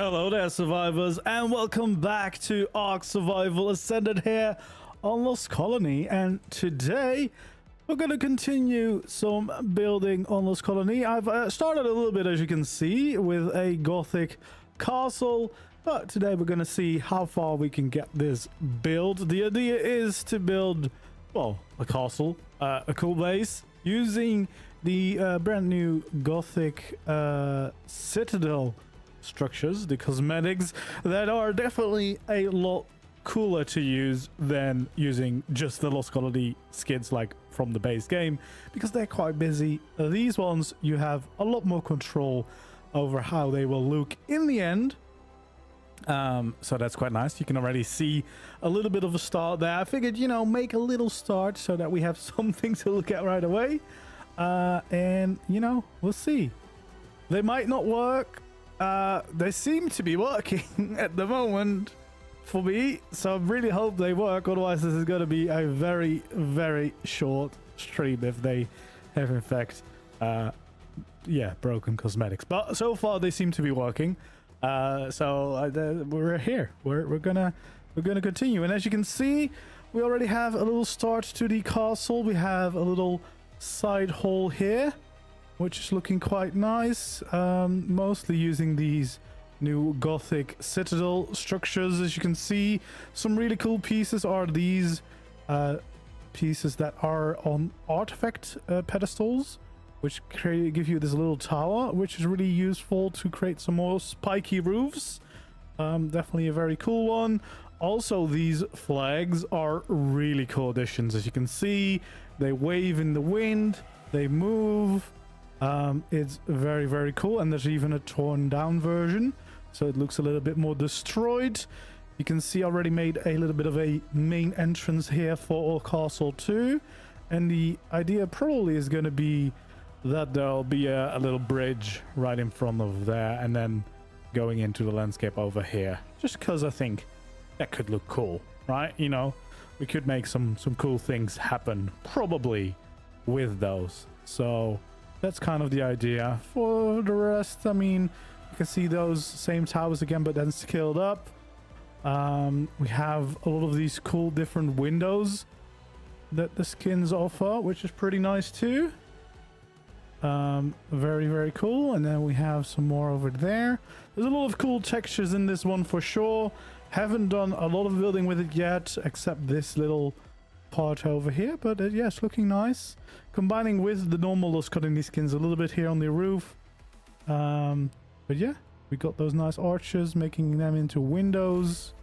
Hello there, survivors, and welcome back to ARK Survival Ascended here on Lost Colony. And today we're going to continue some building on Lost Colony. I've started a little bit, as you can see, with a Gothic Castle, but today we're going to see how far we can get this build. The idea is to build, well, a castle, a cool base, using the brand new Gothic Citadel structures, the cosmetics, that are definitely a lot cooler to use than using just the Lost Colony skins like from the base game, because they're quite busy. These ones you have a lot more control over how they will look in the end, so that's quite nice. You can already see a little bit of a start there. I figured, you know, make a little start so that we have something to look at right away, and you know, we'll see. They might not work. They seem to be working at the moment for me, so I really hope they work. Otherwise, this is going to be a very, very short stream if they have, in fact, broken cosmetics. But so far, they seem to be working. So we're here. We're gonna continue. And as you can see, we already have a little start to the castle. We have a little side hall here, which is looking quite nice, mostly using these new Gothic Citadel structures. As you can see, some really cool pieces are these pieces that are on artifact pedestals, which give you this little tower, which is really useful to create some more spiky roofs. Definitely a very cool one. Also, these flags are really cool additions. As you can see, they wave in the wind, they move. It's very, very cool, and there's even a torn down version, so it looks a little bit more destroyed. You can see I already made a little bit of a main entrance here for our castle too, and the idea probably is going to be that there'll be a little bridge right in front of there, and then going into the landscape over here, just because I think that could look cool, right? You know, we could make some cool things happen probably with those. So that's kind of the idea. For the rest, I mean, you can see those same towers again, but then scaled up. We have a lot of these cool different windows that the skins offer, which is pretty nice too. Very, very cool. And then we have some more over there. There's a lot of cool textures in this one for sure. Haven't done a lot of building with it yet, except this little part over here, but yeah, it's looking nice, combining with the normal Lost Colony skins a little bit here on the roof. But yeah, we got those nice arches, making them into windows.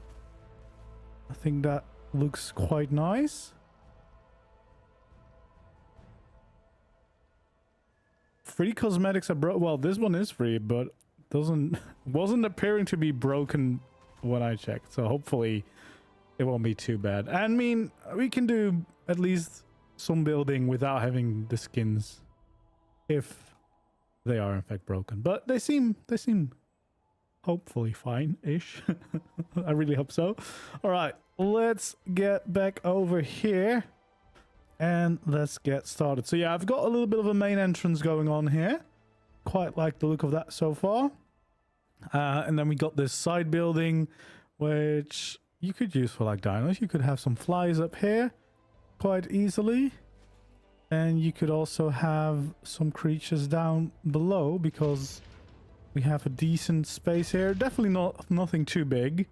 I think that looks quite nice. Free cosmetics are well, this one is free, but wasn't appearing to be broken when I checked, so hopefully it won't be too bad. I mean, we can do at least some building without having the skins, if they are in fact broken. But they seem hopefully fine-ish. I really hope so. All right, let's get back over here and let's get started. So yeah, I've got a little bit of a main entrance going on here. Quite like the look of that so far. And then we got this side building, which you could use for like dinos. You could have some flies up here quite easily, and you could also have some creatures down below, because we have a decent space here. Definitely nothing too big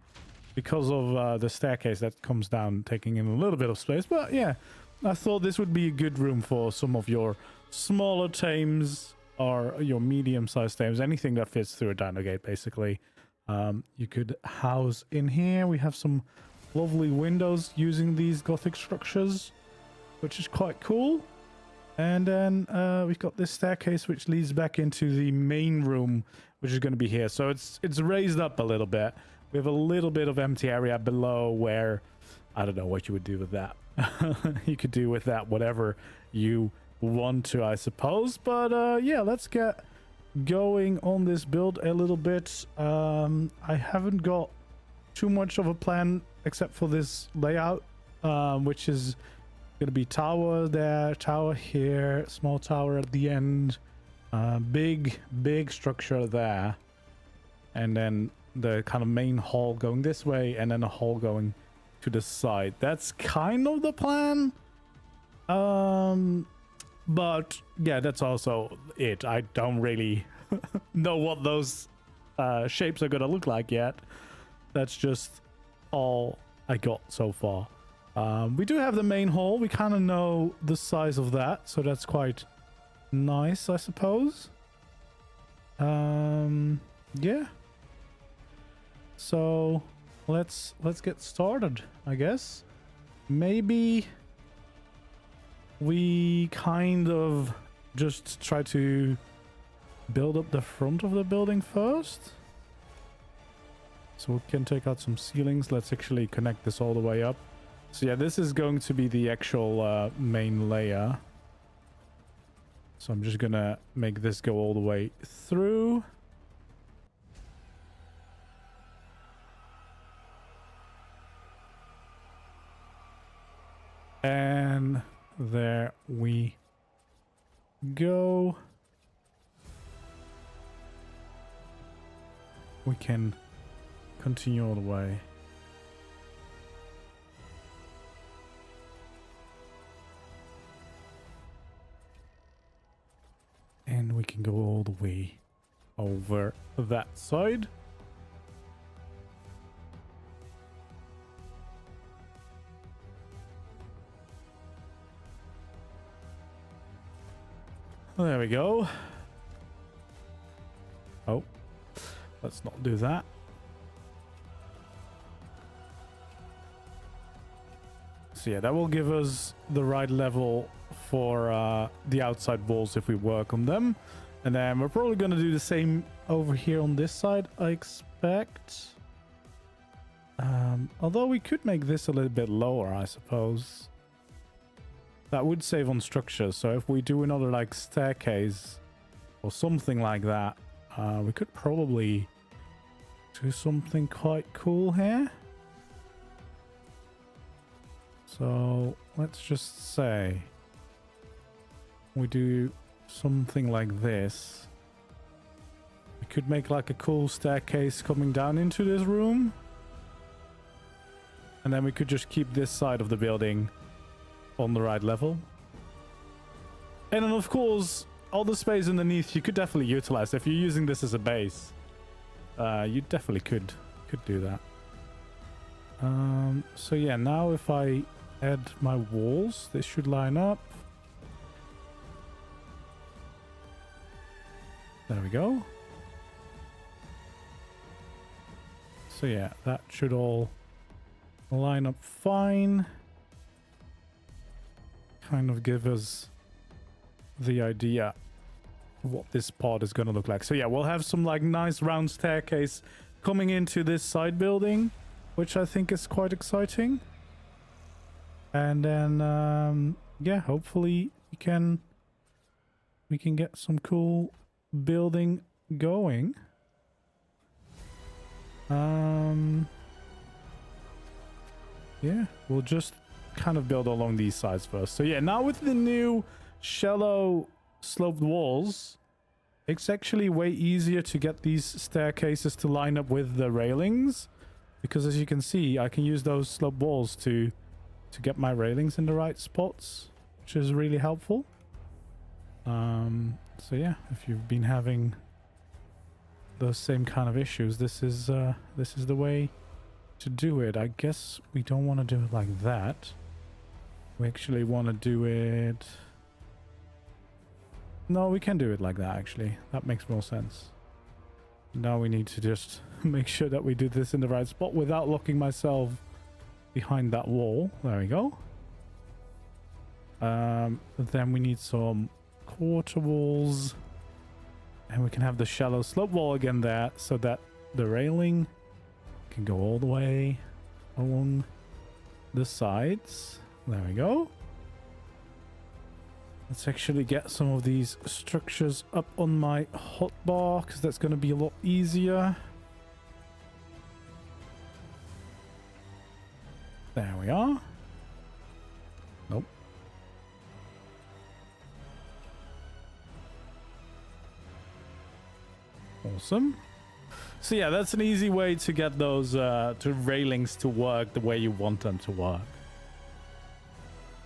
because of the staircase that comes down, taking in a little bit of space. But yeah, I thought this would be a good room for some of your smaller tames or your medium-sized tames, anything that fits through a dino gate basically. You could house in here. We have some lovely windows using these Gothic structures, which is quite cool. And then we've got this staircase which leads back into the main room, which is going to be here. So it's raised up a little bit. We have a little bit of empty area below where I don't know what you would do with that. You could do with that whatever you want to, I suppose. But yeah, let's get going on this build a little bit. I haven't got too much of a plan except for this layout, which is going to be tower there, tower here, small tower at the end, big structure there, and then the kind of main hall going this way and then a hall going to the side. That's kind of the plan. But yeah, that's also it. I don't really know what those shapes are gonna look like yet. That's just all I got so far. We do have the main hall. We kind of know the size of that, so that's quite nice, I suppose. Yeah. So let's get started, I guess. Maybe we kind of just try to build up the front of the building first. So we can take out some ceilings. Let's actually connect this all the way up. So yeah, this is going to be the actual main layer. So I'm just gonna make this go all the way through. And there we go. We can continue all the way. And we can go all the way over that side. There we go. Oh, let's not do that. So yeah, that will give us the right level for the outside walls if we work on them. And then we're probably going to do the same over here on this side, I expect. Although we could make this a little bit lower, I suppose. That would save on structure. So if we do another like staircase or something like that, we could probably do something quite cool here. So let's just say we do something like this. We could make like a cool staircase coming down into this room. And then we could just keep this side of the building on the right level. And then of course, all the space underneath you could definitely utilize. If you're using this as a base, you definitely could do that. So yeah, now if I add my walls, this should line up. There we go. So yeah, that should all line up fine. Kind of give us the idea of what this part is going to look like. So yeah, we'll have some like nice round staircase coming into this side building, which I think is quite exciting. And then yeah, hopefully we can get some cool building going. Yeah, we'll just kind of build along these sides first. So yeah, now with the new shallow sloped walls, it's actually way easier to get these staircases to line up with the railings, because as you can see, I can use those sloped walls to get my railings in the right spots, which is really helpful. So yeah, if you've been having those same kind of issues, this is the way to do it. I guess we don't want to do it like that. We actually want to do it... No, we can do it like that, actually. That makes more sense. Now we need to just make sure that we do this in the right spot without locking myself behind that wall. There we go. Then we need some quarter walls. And we can have the shallow slope wall again there, so that the railing can go all the way along the sides. There we go. Let's actually get some of these structures up on my hotbar, because that's going to be a lot easier. There we are. Nope. Awesome. So yeah, that's an easy way to get those railings to work the way you want them to work.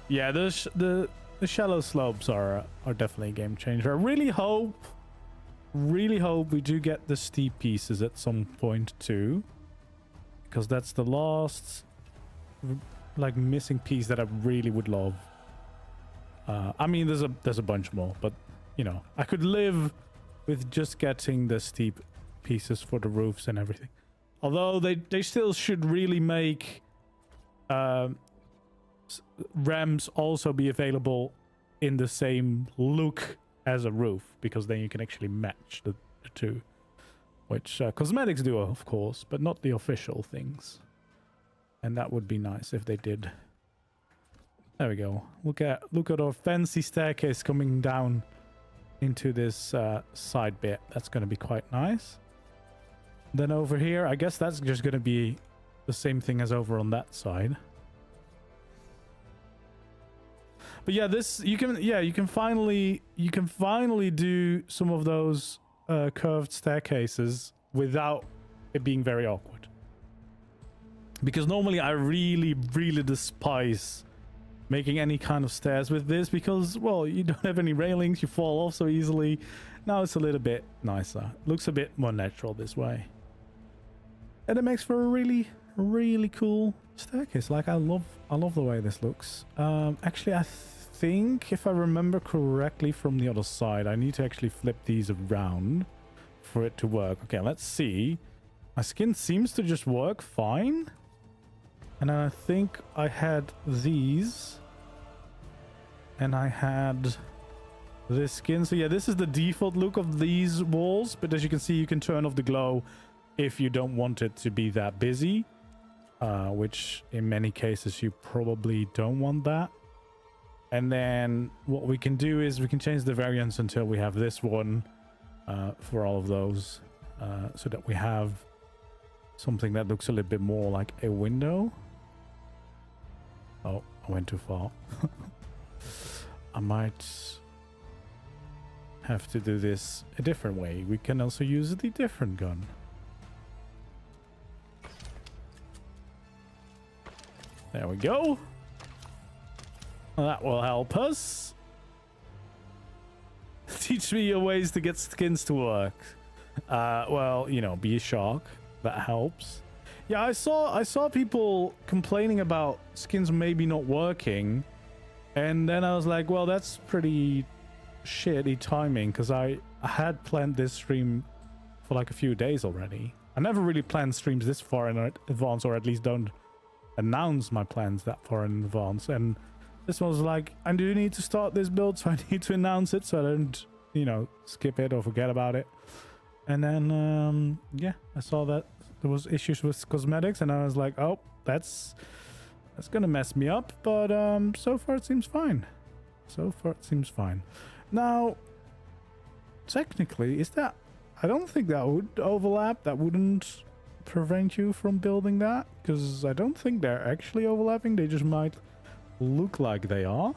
Yeah, the shallow slopes are definitely a game changer. I really hope we do get the steep pieces at some point too, because that's the last like missing piece that I really would love. I mean, there's a bunch more, but you know, I could live with just getting the steep pieces for the roofs and everything. Although they still should really make ramps also be available in the same look as a roof, because then you can actually match the two, which cosmetics do, of course, but not the official things. And that would be nice if they did. There we go. Look at our fancy staircase coming down into this side bit. That's going to be quite nice. Then over here, I guess that's just going to be the same thing as over on that side. But yeah, this you can finally do some of those curved staircases without it being very awkward. Because normally I really despise making any kind of stairs with this, because, well, you don't have any railings, you fall off so easily. Now it's a little bit nicer. Looks a bit more natural this way. And it makes for a really cool staircase. Like, I love the way this looks. Actually, I think if I remember correctly from the other side, I need to actually flip these around for it to work. Okay, let's see. My skin seems to just work fine. And then I think I had these. And I had this skin. So yeah, this is the default look of these walls. But as you can see, you can turn off the glow if you don't want it to be that busy. Which in many cases you probably don't want that. And then what we can do is we can change the variance until we have this one for all of those. So that we have something that looks a little bit more like a window. Oh, I went too far. I might have to do this a different way. We can also use the different gun. There we go. That will help us. Teach me your ways to get skins to work. Well, you know, be a shark. That helps. Yeah, I saw people complaining about skins maybe not working, and then I was like, well, that's pretty shitty timing, because I had planned this stream for like a few days already. I never really planned streams this far in advance, or at least don't announce my plans that far in advance. And this one was like, I do need to start this build, so I need to announce it so I don't, you know, skip it or forget about it. And then yeah, I saw that there was issues with cosmetics, and I was like, oh, that's gonna mess me up. But so far it seems fine. So far it seems fine. Now, technically, is that, I don't think that would overlap. That wouldn't prevent you from building that, because I don't think they're actually overlapping. They just might look like they are.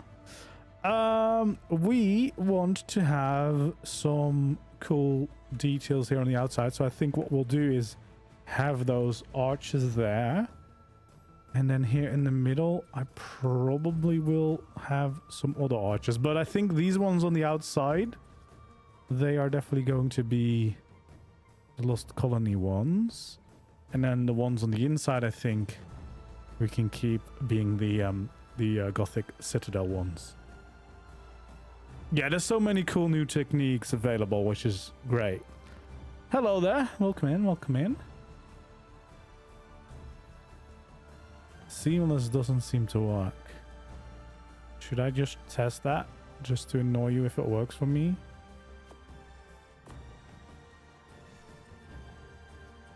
We want to have some cool details here on the outside, so I think what we'll do is have those arches there, and then here in the middle I probably will have some other arches, but I think these ones on the outside, they are definitely going to be the Lost Colony ones, and then the ones on the inside I think we can keep being the Gothic Citadel ones. Yeah, there's so many cool new techniques available, which is great. Hello there, welcome in, welcome in. Seamless doesn't seem to work. Should I just test that just to annoy you if it works for me?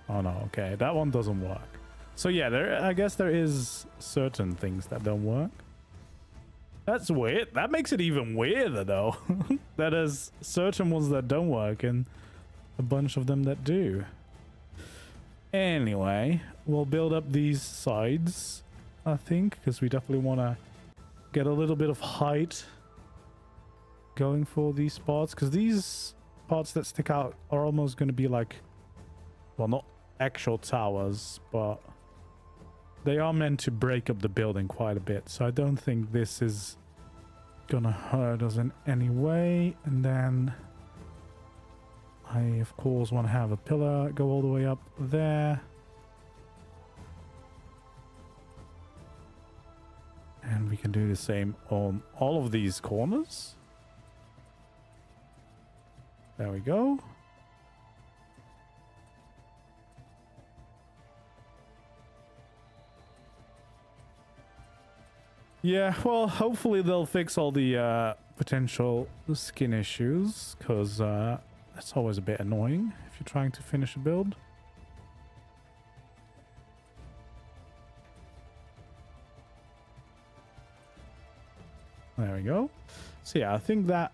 Oh no, okay, that one doesn't work. So yeah, I guess there is certain things that don't work. That's weird. That makes it even weirder though. That is certain ones that don't work and a bunch of them that do. Anyway, we'll build up these sides, I think, because we definitely want to get a little bit of height going for these spots, because these parts that stick out are almost going to be like Well, not actual towers, but they are meant to break up the building quite a bit. So I don't think this is gonna hurt us in any way. And then I, of course, want to have a pillar go all the way up there. And we can do the same on all of these corners. There we go. Yeah, well, hopefully they'll fix all the potential skin issues, because that's always a bit annoying if you're trying to finish a build. There we go. So yeah, I think that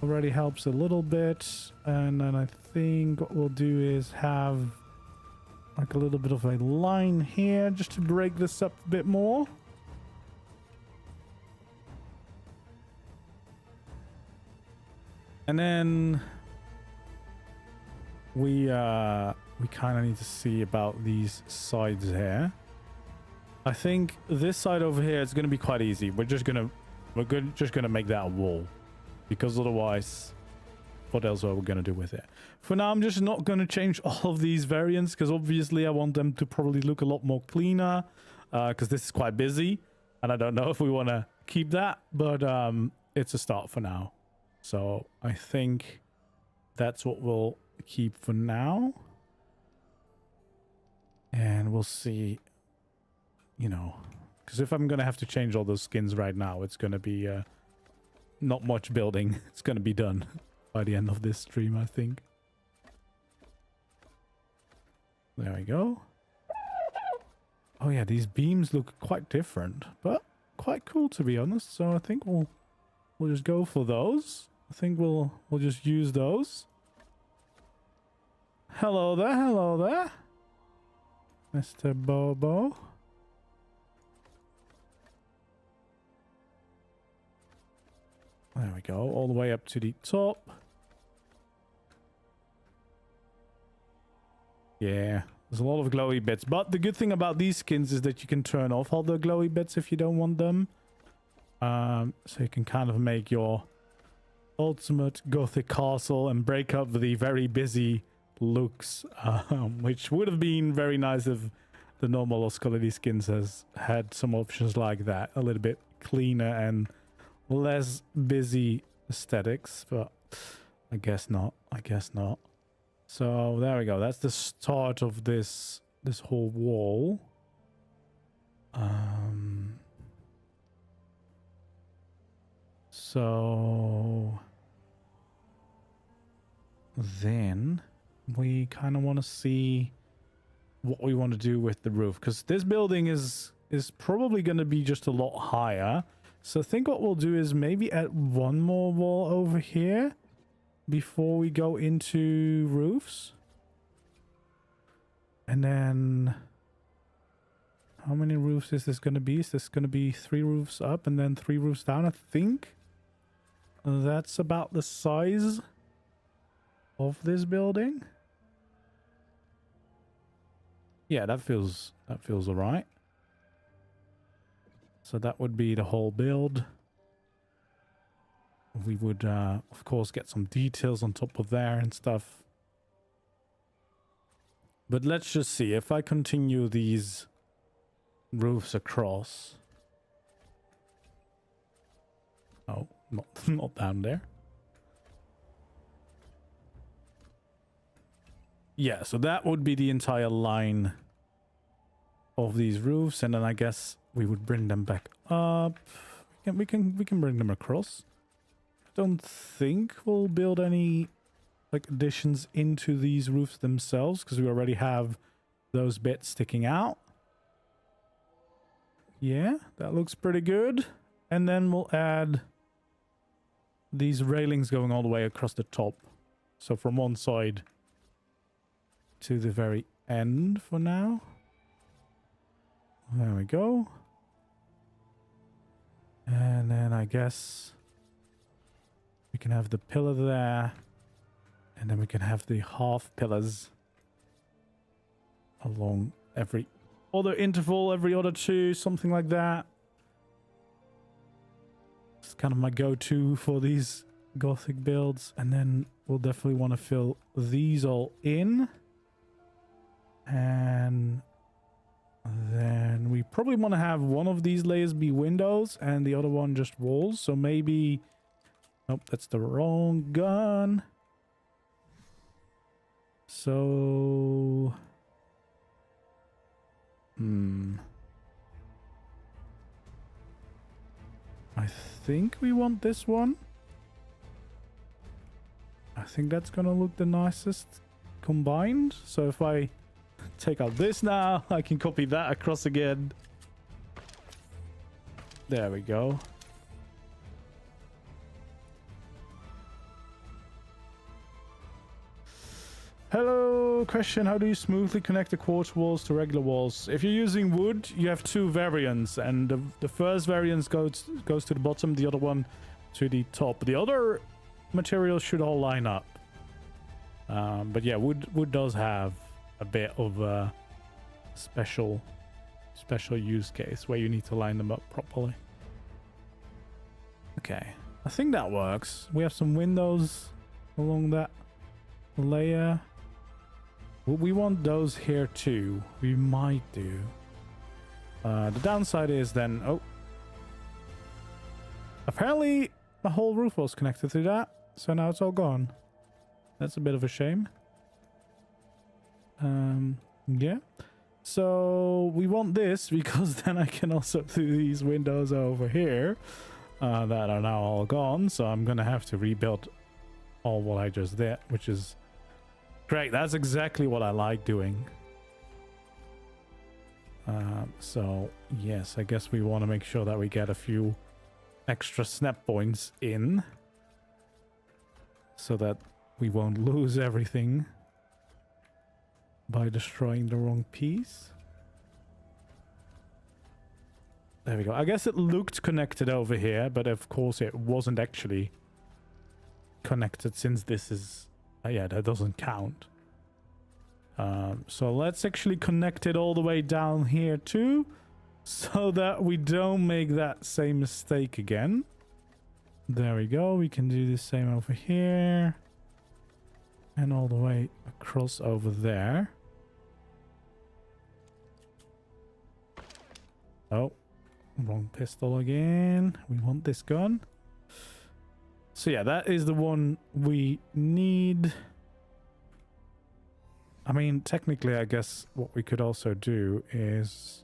already helps a little bit. And then I think what we'll do is have like a little bit of a line here just to break this up a bit more. And then we kind of need to see about these sides here. I think this side over here is going to be quite easy. We're just gonna make that a wall, because otherwise, what else are we gonna do with it? For now, I'm just not gonna change all of these variants, because obviously I want them to probably look a lot more cleaner, because this is quite busy, and I don't know if we want to keep that, but it's a start for now. So I think that's what we'll keep for now. And we'll see, you know, because if I'm going to have to change all those skins right now, it's going to be not much building. It's going to be done by the end of this stream, I think. There we go. Oh yeah, these beams look quite different, but quite cool to be honest. So I think we'll just go for those. I think we'll just use those. Hello there, Mr. Bobo. There we go, all the way up to the top. Yeah, there's a lot of glowy bits, but the good thing about these skins is that you can turn off all the glowy bits if you don't want them. So you can kind of make your ultimate Gothic Castle and break up the very busy looks, which would have been very nice if the normal Osculity skins has had some options like that, a little bit cleaner and less busy aesthetics, but I guess not. So there we go, that's the start of this whole wall. So then we kind of want to see what we want to do with the roof, because this building is probably going to be just a lot higher. So I think what we'll do is maybe add one more wall over here before we go into roofs. And then how many roofs is this going to be? Is this going to be 3 roofs up and then 3 roofs down? I think that's about the size of this building. Yeah, that feels all right. So that would be the whole build. We would, of course, get some details on top of there and stuff. But let's just see. If I continue these roofs across... Oh, not down there. Yeah, so that would be the entire line of these roofs, and then I guess we would bring them back up. We can bring them across. Don't think we'll build any like additions into these roofs themselves, because we already have those bits sticking out. Yeah, that looks pretty good. And then we'll add these railings going all the way across the top. So from one side to the very end for now. There we go. And then I guess we can have the pillar there. And then we can have the half pillars along every other interval, every other two, something like that. It's kind of my go-to for these Gothic builds. And then we'll definitely want to fill these all in. And then we probably want to have one of these layers be windows and the other one just walls. So maybe... Nope, that's the wrong gun. So... I think we want this one. I think that's gonna look the nicest combined. So if I take out this now, I can copy that across again. There we go. Hello, question. How do you smoothly connect the quartz walls to regular walls? If you're using wood, you have two variants, and the first variant goes to the bottom, the other one to the top. The other materials should all line up. But yeah, wood does have a bit of a special use case where you need to line them up properly. Okay, I think that works. We have some windows along that layer. We want those here too. We might do. The downside is then... Oh. Apparently, the whole roof was connected to that. So now it's all gone. That's a bit of a shame. Yeah. So we want this because then I can also do these windows over here that are now all gone. So I'm going to have to rebuild all what I just did, which is... Great, that's exactly what I like doing. So, yes, I guess we want to make sure that we get a few extra snap points in. So that we won't lose everything by destroying the wrong piece. There we go. I guess it looked connected over here, but of course it wasn't actually connected since this is... yeah, that doesn't count. So let's actually connect it all the way down here too, so that we don't make that same mistake again. There we go. We can do the same over here. And all the way across over there. Oh, wrong pistol again. We want this gun. So yeah, that is the one we need. I mean, technically, I guess what we could also do is...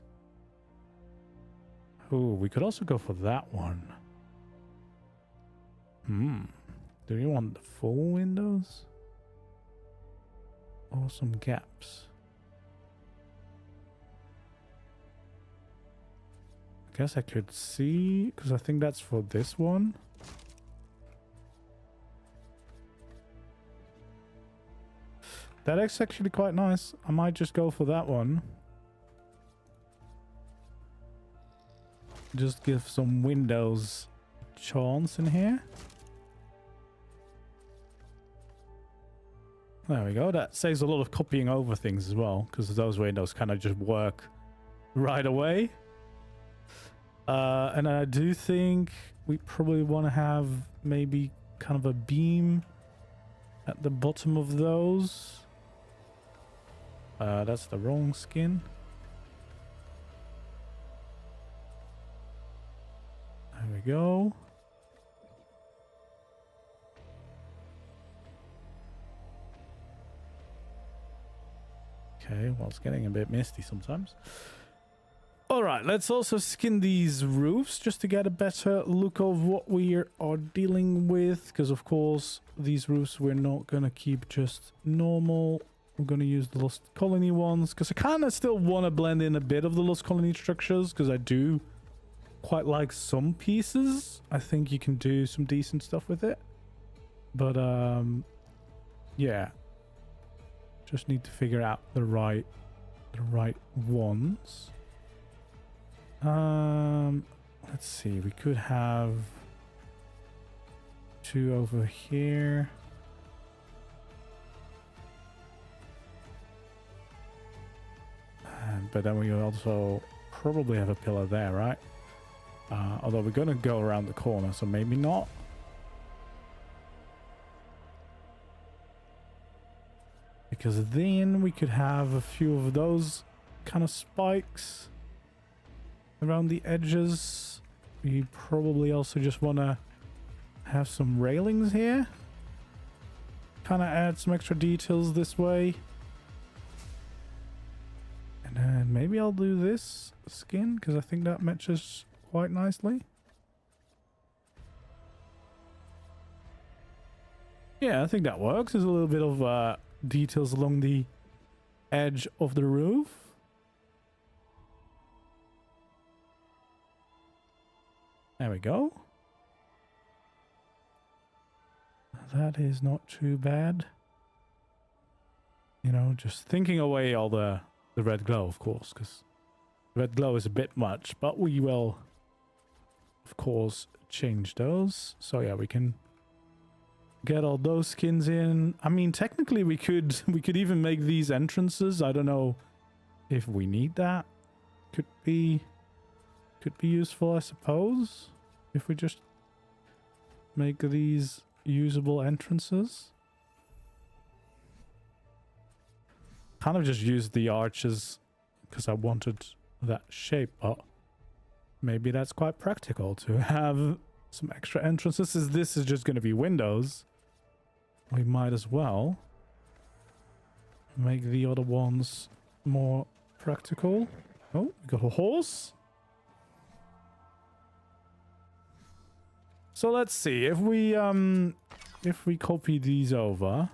Oh, we could also go for that one. Do you want the full windows? Or some gaps? I guess I could see, because I think that's for this one. That is actually quite nice. I might just go for that one. Just give some windows a chance in here. There we go. That saves a lot of copying over things as well, because those windows kind of just work right away. And I do think we probably want to have maybe kind of a beam at the bottom of those. That's the wrong skin. There we go. Okay, well, it's getting a bit misty sometimes. All right, let's also skin these roofs just to get a better look of what we are dealing with. Because, of course, these roofs we're not going to keep just normal. We're going to use the Lost Colony ones. Because I kind of still want to blend in a bit of the Lost Colony structures. Because I do quite like some pieces. I think you can do some decent stuff with it. But, yeah. Just need to figure out the right ones. Let's see, we could have two over here. but then we also probably have a pillar there, right? Although we're gonna go around the corner, so maybe not. Because then we could have a few of those kind of spikes around the edges. We probably also just want to have some railings here. Kind of add some extra details this way. And then maybe I'll do this skin because I think that matches quite nicely. Yeah, I think that works. There's a little bit of details along the edge of the roof. There we go. That is not too bad. You know, just thinking away all the red glow, of course, because red glow is a bit much, but we will, of course, change those. So yeah, we can get all those skins in. I mean, technically we could even make these entrances. I don't know if we need that. Could be useful, I suppose, if we just make these usable entrances. Kind of just use the arches because I wanted that shape, but maybe that's quite practical to have some extra entrances. As this is just going to be windows, we might as well make the other ones more practical. Oh, we got a horse. So let's see if we copy these over,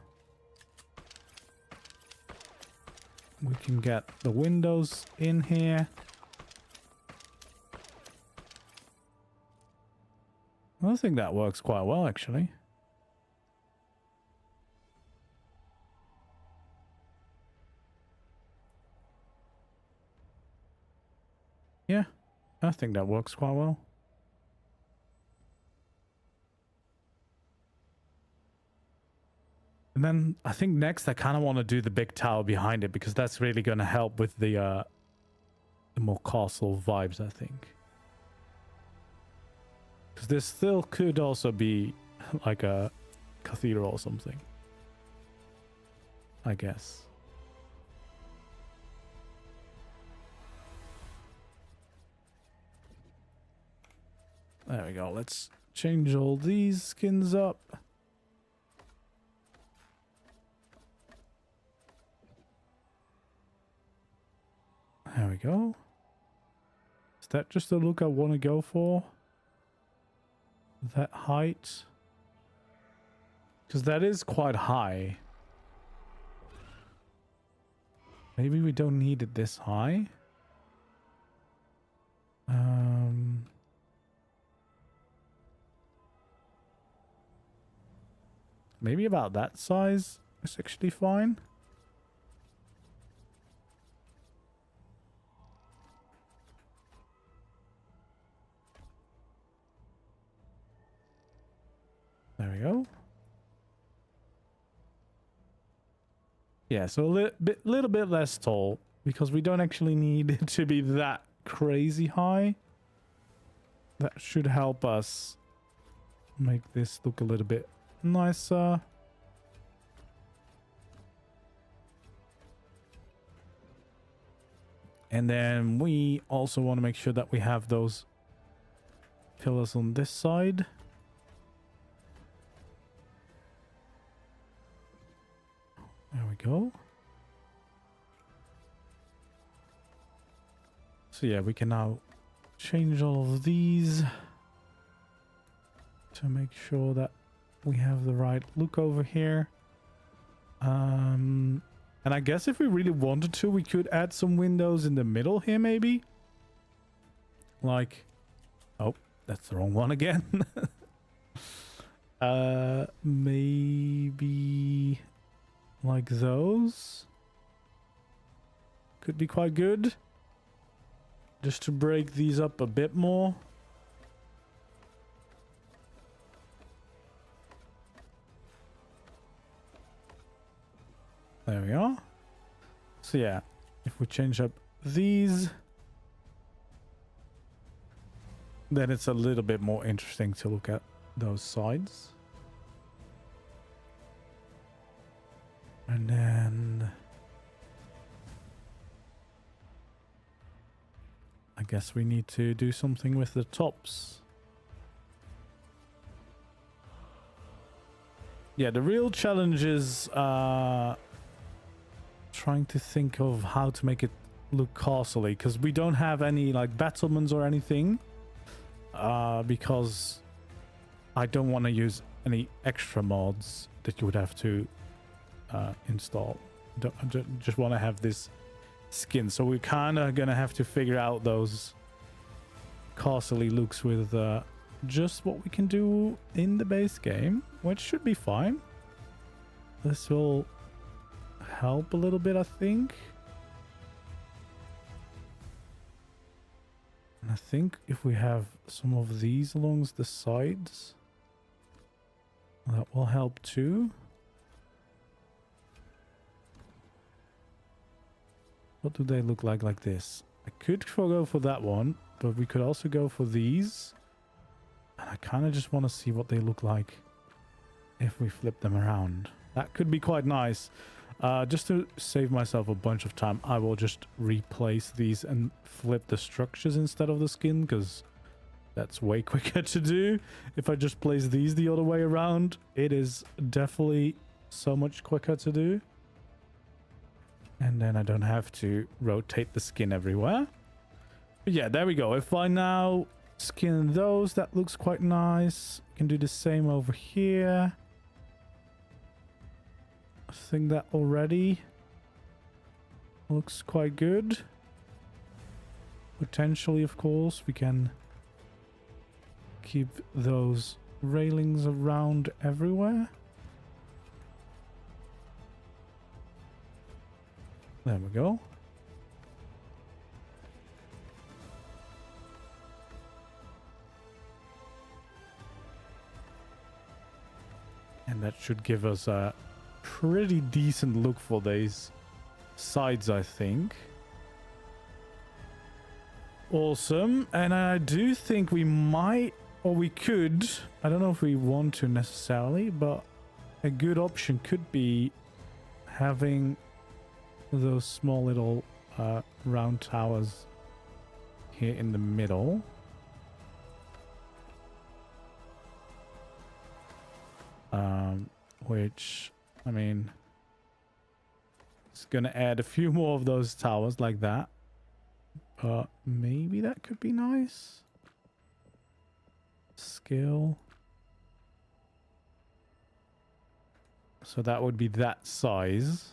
we can get the windows in here. I think that works quite well, actually. Yeah, I think that works quite well. And then I think next I kind of want to do the big tower behind it because that's really going to help with the more castle vibes, I think. Because this still could also be like a cathedral or something, I guess. There we go. Let's change all these skins up. There we go. Is that just the look I want to go for? That height? Because that is quite high. Maybe we don't need it this high. Maybe about that size is actually fine. There we go. Yeah, so a little bit less tall because we don't actually need it to be that crazy high. That should help us make this look a little bit nicer. And then we also want to make sure that we have those pillars on this side. There we go. So yeah, we can now change all of these to make sure that we have the right look over here. And I guess if we really wanted to, we could add some windows in the middle here, maybe. Like, oh, that's the wrong one again. Maybe like those could be quite good, just to break these up a bit more. There we are. So yeah, if we change up these, then it's a little bit more interesting to look at those sides. And then I guess we need to do something with the tops. Yeah, the real challenge is trying to think of how to make it look castle-y, because we don't have any like battlements or anything, because I don't want to use any extra mods that you would have to install. I just want to have this skin, so we're kind of gonna have to figure out those castle-y looks with just what we can do in the base game, which should be fine. This will help a little bit, I think. And I think if we have some of these along the sides, that will help too. What do they look like this? I could go for that one, but we could also go for these. And I kind of just want to see what they look like if we flip them around. That could be quite nice. Just to save myself a bunch of time, I will just replace these and flip the structures instead of the skin, because that's way quicker to do. If I just place these the other way around, it is definitely so much quicker to do. And then I don't have to rotate the skin everywhere. But yeah, there we go. If I now skin those, that looks quite nice. Can do the same over here. I think that already looks quite good. Potentially, of course, we can keep those railings around everywhere. There we go. And that should give us a pretty decent look for these sides, I think. Awesome. And I do think we might, or we could, I don't know if we want to necessarily, but a good option could be having those small little round towers here in the middle. Which, I mean, it's gonna add a few more of those towers like that, but maybe that could be nice. Skill. So that would be that size.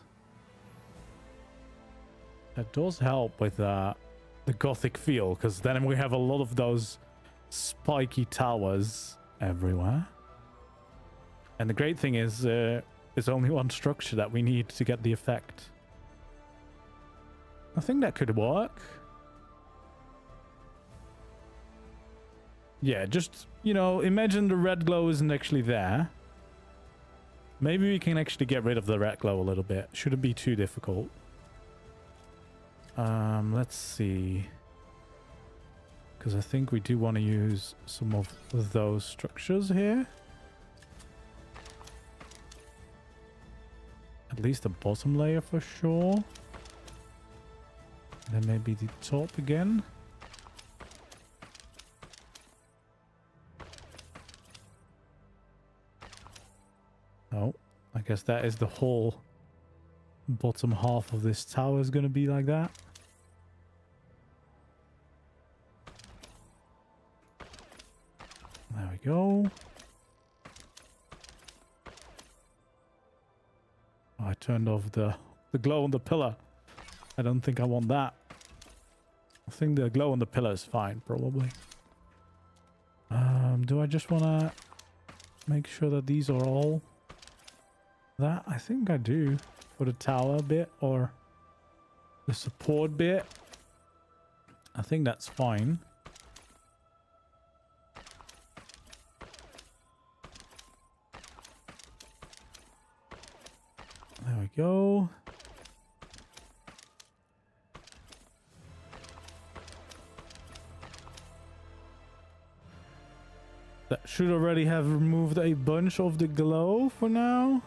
That does help with the Gothic feel, because then we have a lot of those spiky towers everywhere. And the great thing is, there's only one structure that we need to get the effect. I think that could work. Yeah, just, you know, imagine the red glow isn't actually there. Maybe we can actually get rid of the red glow a little bit. Shouldn't be too difficult. Let's see. Because I think we do want to use some of those structures here. At least the bottom layer for sure. And then maybe the top again. Oh, I guess that is the whole bottom half of this tower is going to be like that. There we go. I turned off the glow on the pillar. I don't think I want that. I think the glow on the pillar is fine, probably. Do I just want to make sure that these are all that? I think I do. For the tower bit or the support bit. I think that's fine. There we go. That should already have removed a bunch of the glow for now.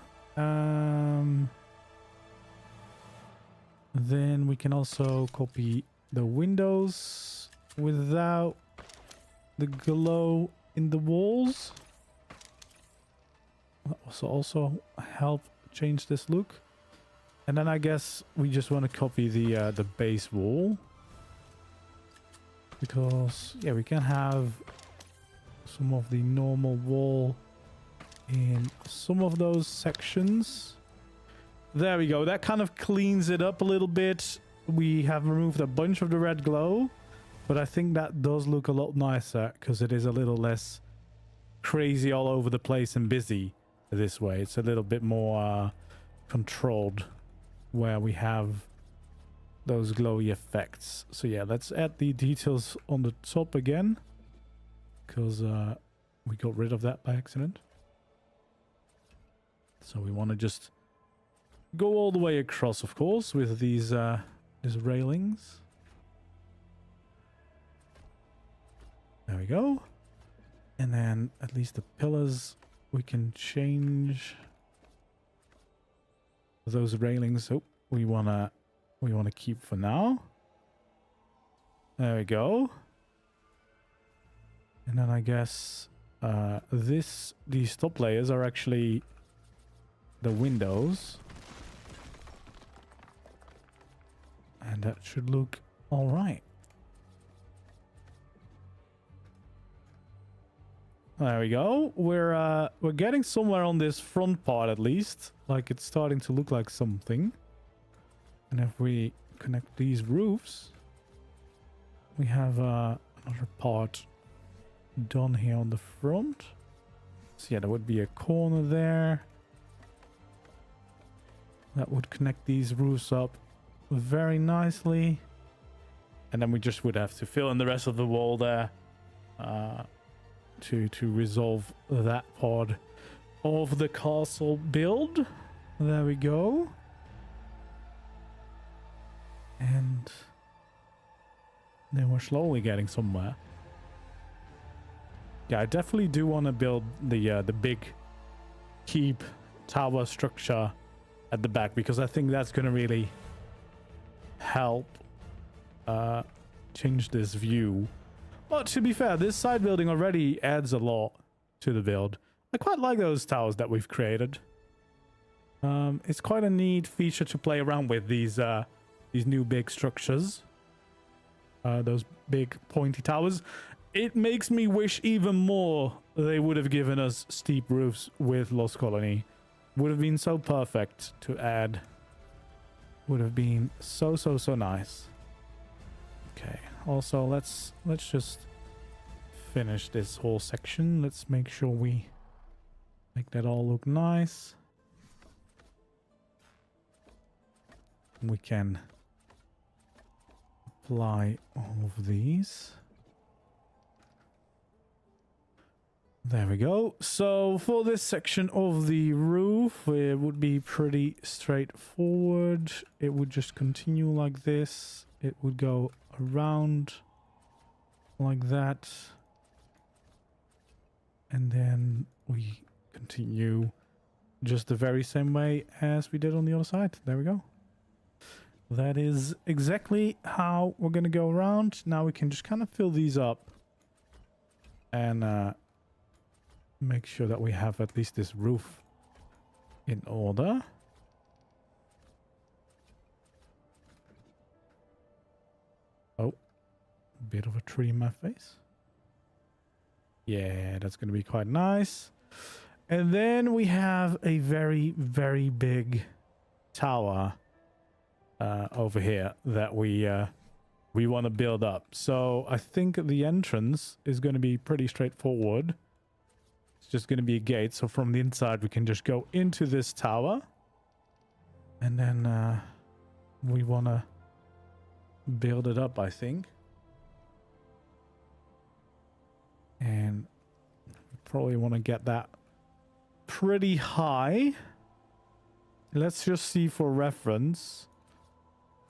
Then we can also copy the windows without the glow in the walls. That will also help change this look. And then I guess we just want to copy the base wall. Because, yeah, we can have some of the normal wall in some of those sections. There we go. That kind of cleans it up a little bit. We have removed a bunch of the red glow, but I think that does look a lot nicer because it is a little less crazy all over the place and busy this way. It's a little bit more controlled where we have those glowy effects. So yeah, let's add the details on the top again because we got rid of that by accident. So we want to just go all the way across, of course, with these railings. There we go. And then at least the pillars we can change. Those railings, oh, we wanna keep for now. There we go. And then I guess these top layers are actually the windows. And that should look all right. There we go. We're getting somewhere on this front part at least. Like it's starting to look like something. And if we connect these roofs, we have another part done here on the front. So yeah, there would be a corner there. That would connect these roofs up very nicely. And then we just would have to fill in the rest of the wall there to resolve that part of the castle build. There we go. And then we're slowly getting somewhere. Yeah, I definitely do want to build the big keep tower structure at the back because I think that's going to really help change this view. But to be fair, this side building already adds a lot to the build. I quite like those towers that we've created. It's quite a neat feature to play around with these new big structures. Those big pointy towers. It makes me wish even more they would have given us steep roofs with Lost Colony. Would have been so perfect to add. Would have been so nice. Okay. Also, let's just finish this whole section. Let's make sure we make that all look nice. We can apply all of these. There we go. So for this section of the roof, it would be pretty straightforward. It would just continue like this. It would go around like that. And then we continue just the very same way as we did on the other side. There we go. That is exactly how we're going to go around. Now we can just kind of fill these up and make sure that we have at least this roof in order. Oh, bit of a tree in my face. Yeah, that's going to be quite nice. And then we have a very big tower over here that we want to build up. So I think the entrance is going to be pretty straightforward. It's just going to be a gate. So from the inside, we can just go into this tower. And then we want to build it up, I think. And probably want to get that pretty high. Let's just see for reference,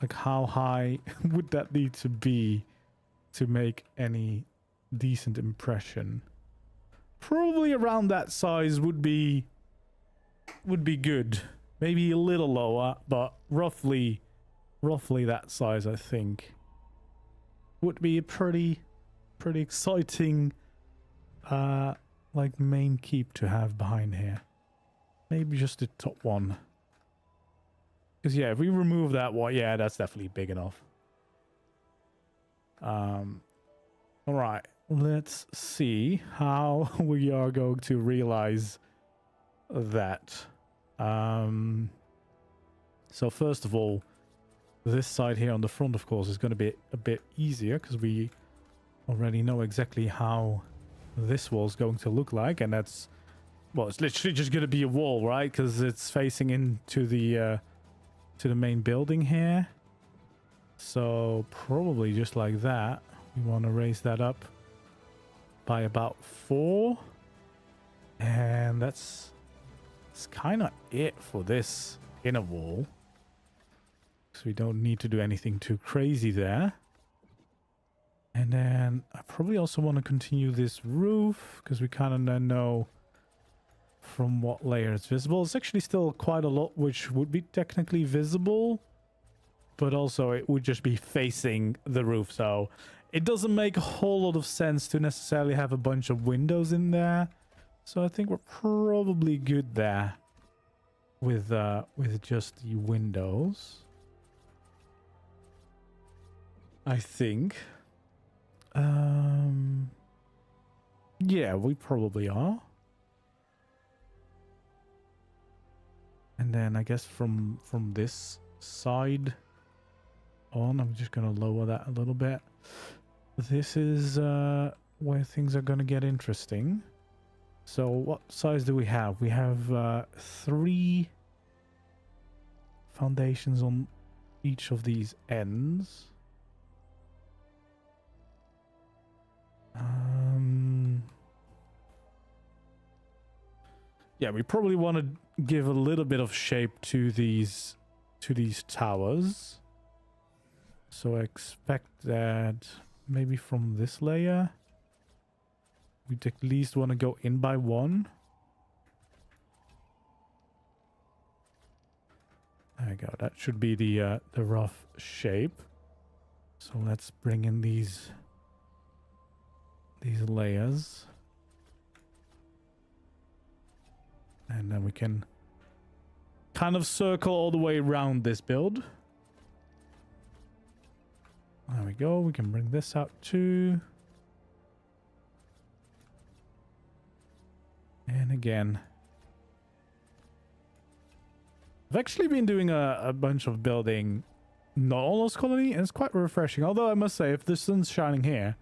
like how high would that need to be to make any decent impression. probably around that size would be good. Maybe a little lower, but roughly that size, I think, would be a pretty exciting like main keep to have behind here. Maybe just the top one. Because yeah, if we remove that one, yeah, that's definitely big enough. All right, let's see how we are going to realize that. So first of all, this side here on the front, of course, is going to be a bit easier because we already know exactly how this wall is going to look like, and that's, well, it's literally just going to be a wall, right? Because it's facing into the main building here. So probably just like that. We want to raise that up by about 4, and that's kind of it for this inner wall. So we don't need to do anything too crazy there. And then I probably also want to continue this roof because we kind of know from what layer it's visible. It's actually still quite a lot which would be technically visible, but also it would just be facing the roof. So it doesn't make a whole lot of sense to necessarily have a bunch of windows in there. So I think we're probably good there with just the windows, I think. Yeah, we probably are. And then I guess from this side on, I'm just going to lower that a little bit. This is where things are going to get interesting. So what size do we have? We have 3 foundations on each of these ends. Yeah, we probably want to give a little bit of shape to these towers. So I expect that maybe from this layer, we'd at least want to go in by 1. There you go. That should be the rough shape. So let's bring in these layers. And then we can kind of circle all the way around this build. There we go. We can bring this out too. And again, I've actually been doing a bunch of building Nautilus colony, and it's quite refreshing. Although I must say, if the sun's shining here,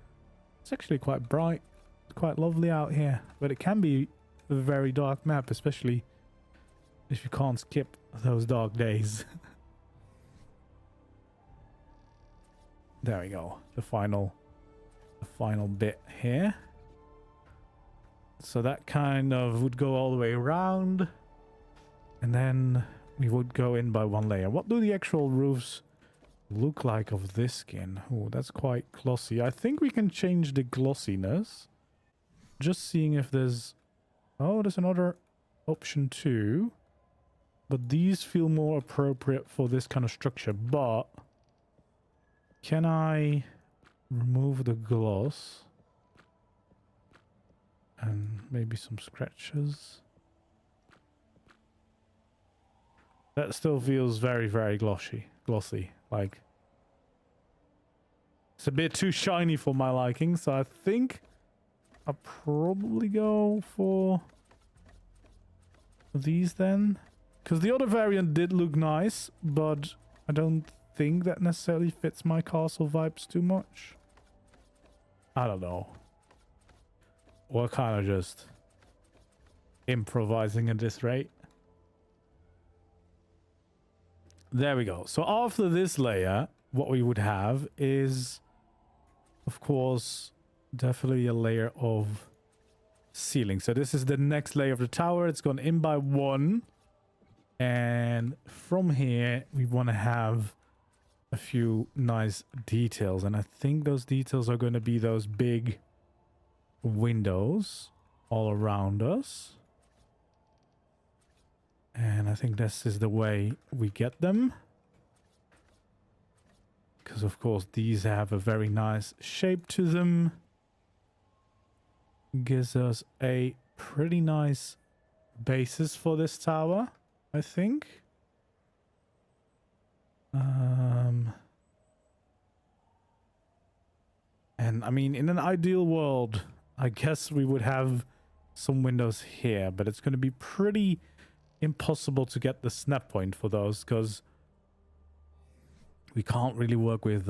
it's actually quite bright. It's quite lovely out here. But it can be a very dark map, especially if you can't skip those dark days. There we go. The final bit here. So that kind of would go all the way around. And then we would go in by 1 layer. What do the actual roofs look like of this skin? Oh, that's quite glossy. I think we can change the glossiness. Just seeing if there's... Oh, there's another option too. But these feel more appropriate for this kind of structure. But can I remove the gloss? And maybe some scratches. That still feels very, very glossy. Like, it's a bit too shiny for my liking. So I think I'll probably go for these then. Because the other variant did look nice, but I don't think that necessarily fits my castle vibes too much. I don't know. We're kind of just improvising at this rate. There we go. So after this layer, what we would have is, of course, definitely a layer of ceiling. So this is the next layer of the tower. It's gone in by 1. And from here, we want to have a few nice details. And I think those details are going to be those big windows. all around us. And I think this is the way we get them. Because of course these have a very nice shape to them. Gives us a pretty nice basis for this tower, I think. And I mean, in an ideal world, I guess we would have some windows here, but it's going to be pretty impossible to get the snap point for those because we can't really work with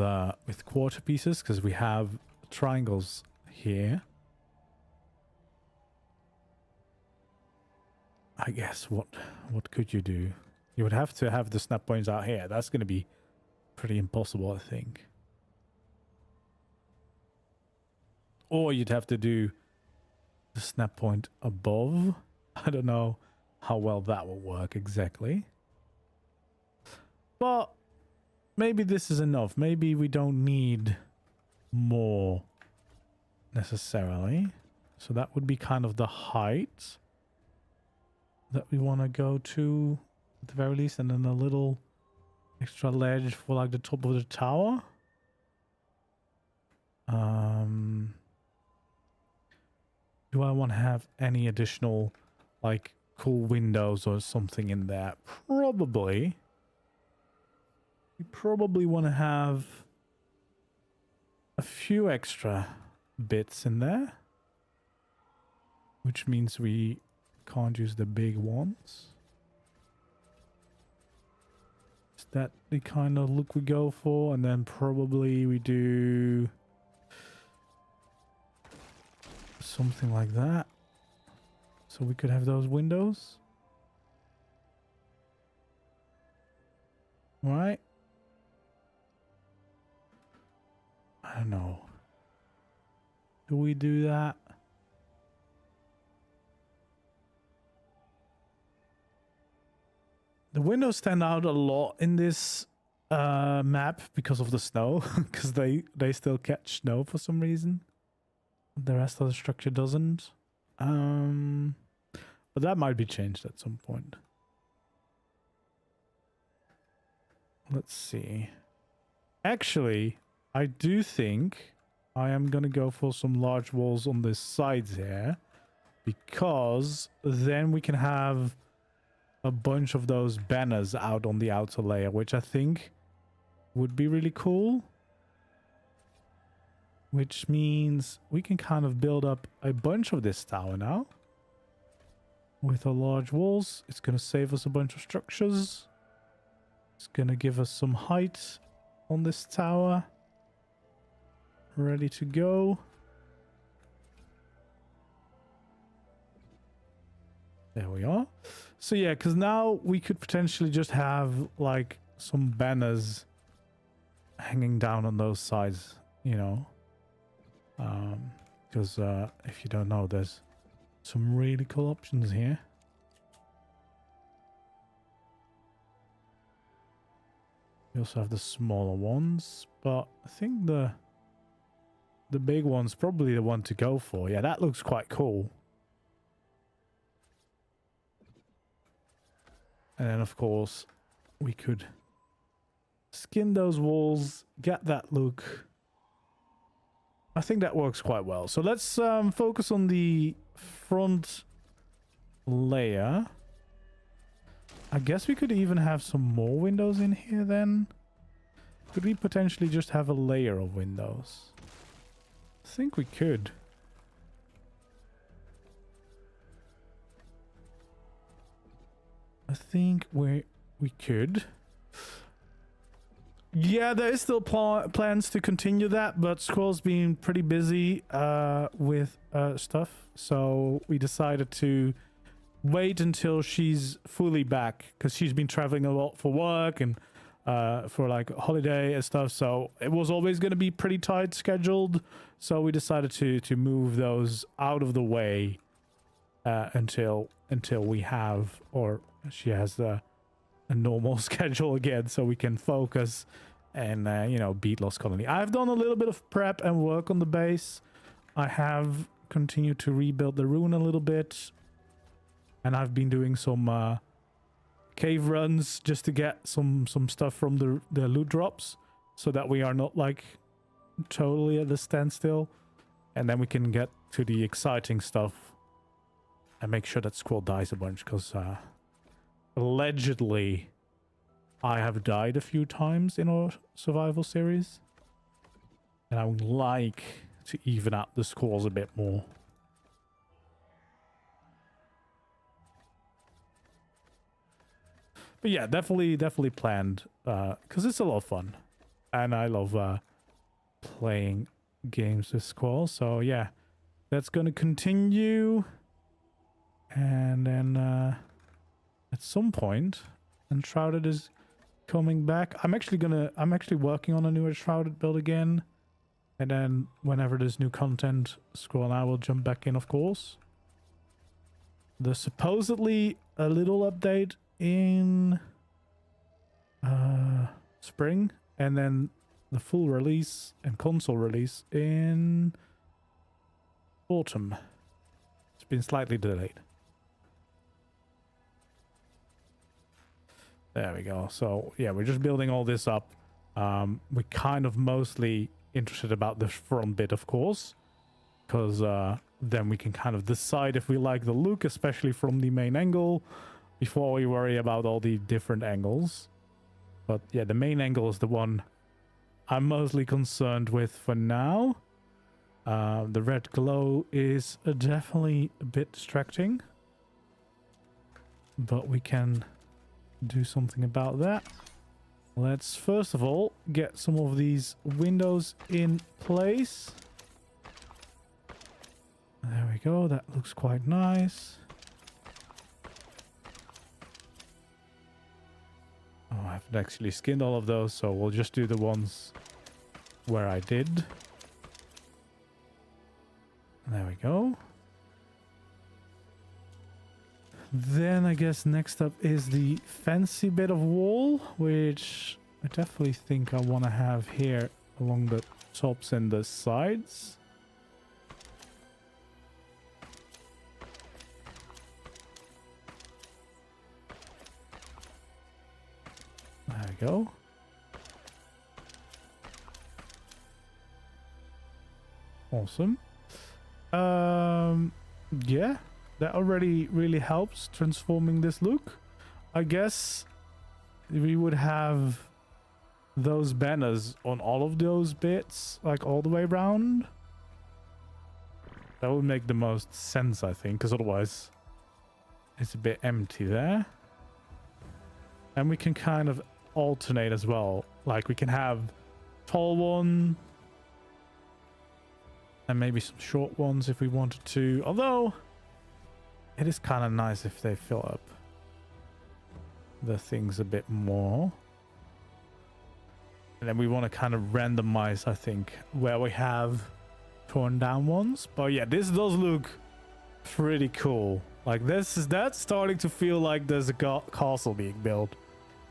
quarter pieces because we have triangles here. I guess what could you do? You would have to have the snap points out here. That's going to be pretty impossible, I think. Or you'd have to do the snap point above. I don't know how well that will work exactly. But maybe this is enough. Maybe we don't need more necessarily. So that would be kind of the height that we want to go to at the very least, and then a little extra ledge for like the top of the tower. Do I want to have any additional like cool windows or something in there? Probably. We probably want to have a few extra bits in there, which means we can't use the big ones. Is that the kind of look we go for? And then probably we do something like that. So we could have those windows. Right? I don't know. Do we do that? The windows stand out a lot in this map because of the snow, because they still catch snow for some reason. The rest of the structure doesn't. But that might be changed at some point. Let's see. Actually, I do think I am going to go for some large walls on the sides here, because then we can have a bunch of those banners out on the outer layer, which I think would be really cool. Which means we can kind of build up a bunch of this tower now. With our large walls, it's going to save us a bunch of structures. It's going to give us some height on this tower. Ready to go. There we are. So yeah, because now we could potentially just have like some banners hanging down on those sides, you know. Because if you don't know, there's some really cool options here. We also have the smaller ones, but I think the big one's probably the one to go for. Yeah, that looks quite cool. And then, of course, we could skin those walls, get that look. I think that works quite well. So let's focus on the front layer. I guess we could even have some more windows in here then. Could we potentially just have a layer of windows? I think we could. I think we could. Yeah, there is still plans to continue that, but Squirrel's been pretty busy with stuff, so we decided to wait until she's fully back, because she's been traveling a lot for work and for like holiday and stuff, so it was always going to be pretty tight scheduled, so we decided to move those out of the way until we have, or she has a normal schedule again, so we can focus and you know, beat Lost Colony. I've done a little bit of prep and work on the base. I have continue to rebuild the ruin a little bit. And I've been doing some cave runs just to get some stuff from the loot drops, so that we are not like totally at a standstill. And then we can get to the exciting stuff and make sure that Squall dies a bunch, because allegedly I have died a few times in our survival series. And I would like to even out the scores a bit more. But yeah, definitely planned, because it's a lot of fun. And I love playing games with Squall. So yeah, that's going to continue. And then at some point, Enshrouded is coming back. I'm actually working on a new Enshrouded build again. And then whenever there's new content, Squall and I will jump back in, of course. There's supposedly a little update in spring, and then the full release and console release in autumn. It's been slightly delayed. There we go. So yeah, we're just building all this up. We kind of mostly interested about the front bit, of course, because then we can kind of decide if we like the look, especially from the main angle, before we worry about all the different angles. But yeah, the main angle is the one I'm mostly concerned with for now. The red glow is definitely a bit distracting, but we can do something about that. Let's first of all get some of these windows in place. There we go, that looks quite nice. Oh, I haven't actually skinned all of those, so we'll just do the ones where I did. There we go. Then I guess next up is the fancy bit of wall, which I definitely think I want to have here along the tops and the sides. There we go. Awesome. Yeah, that already really helps transforming this look. I guess we would have those banners on all of those bits, like all the way around. That would make the most sense, I think, because otherwise it's a bit empty there. And we can kind of alternate as well. Like we can have tall one and maybe some short ones if we wanted to. Although it is kind of nice if they fill up the things a bit more. And then we want to kind of randomize, I think, where we have torn down ones. But yeah, this does look pretty cool. Like that's starting to feel like there's a castle being built.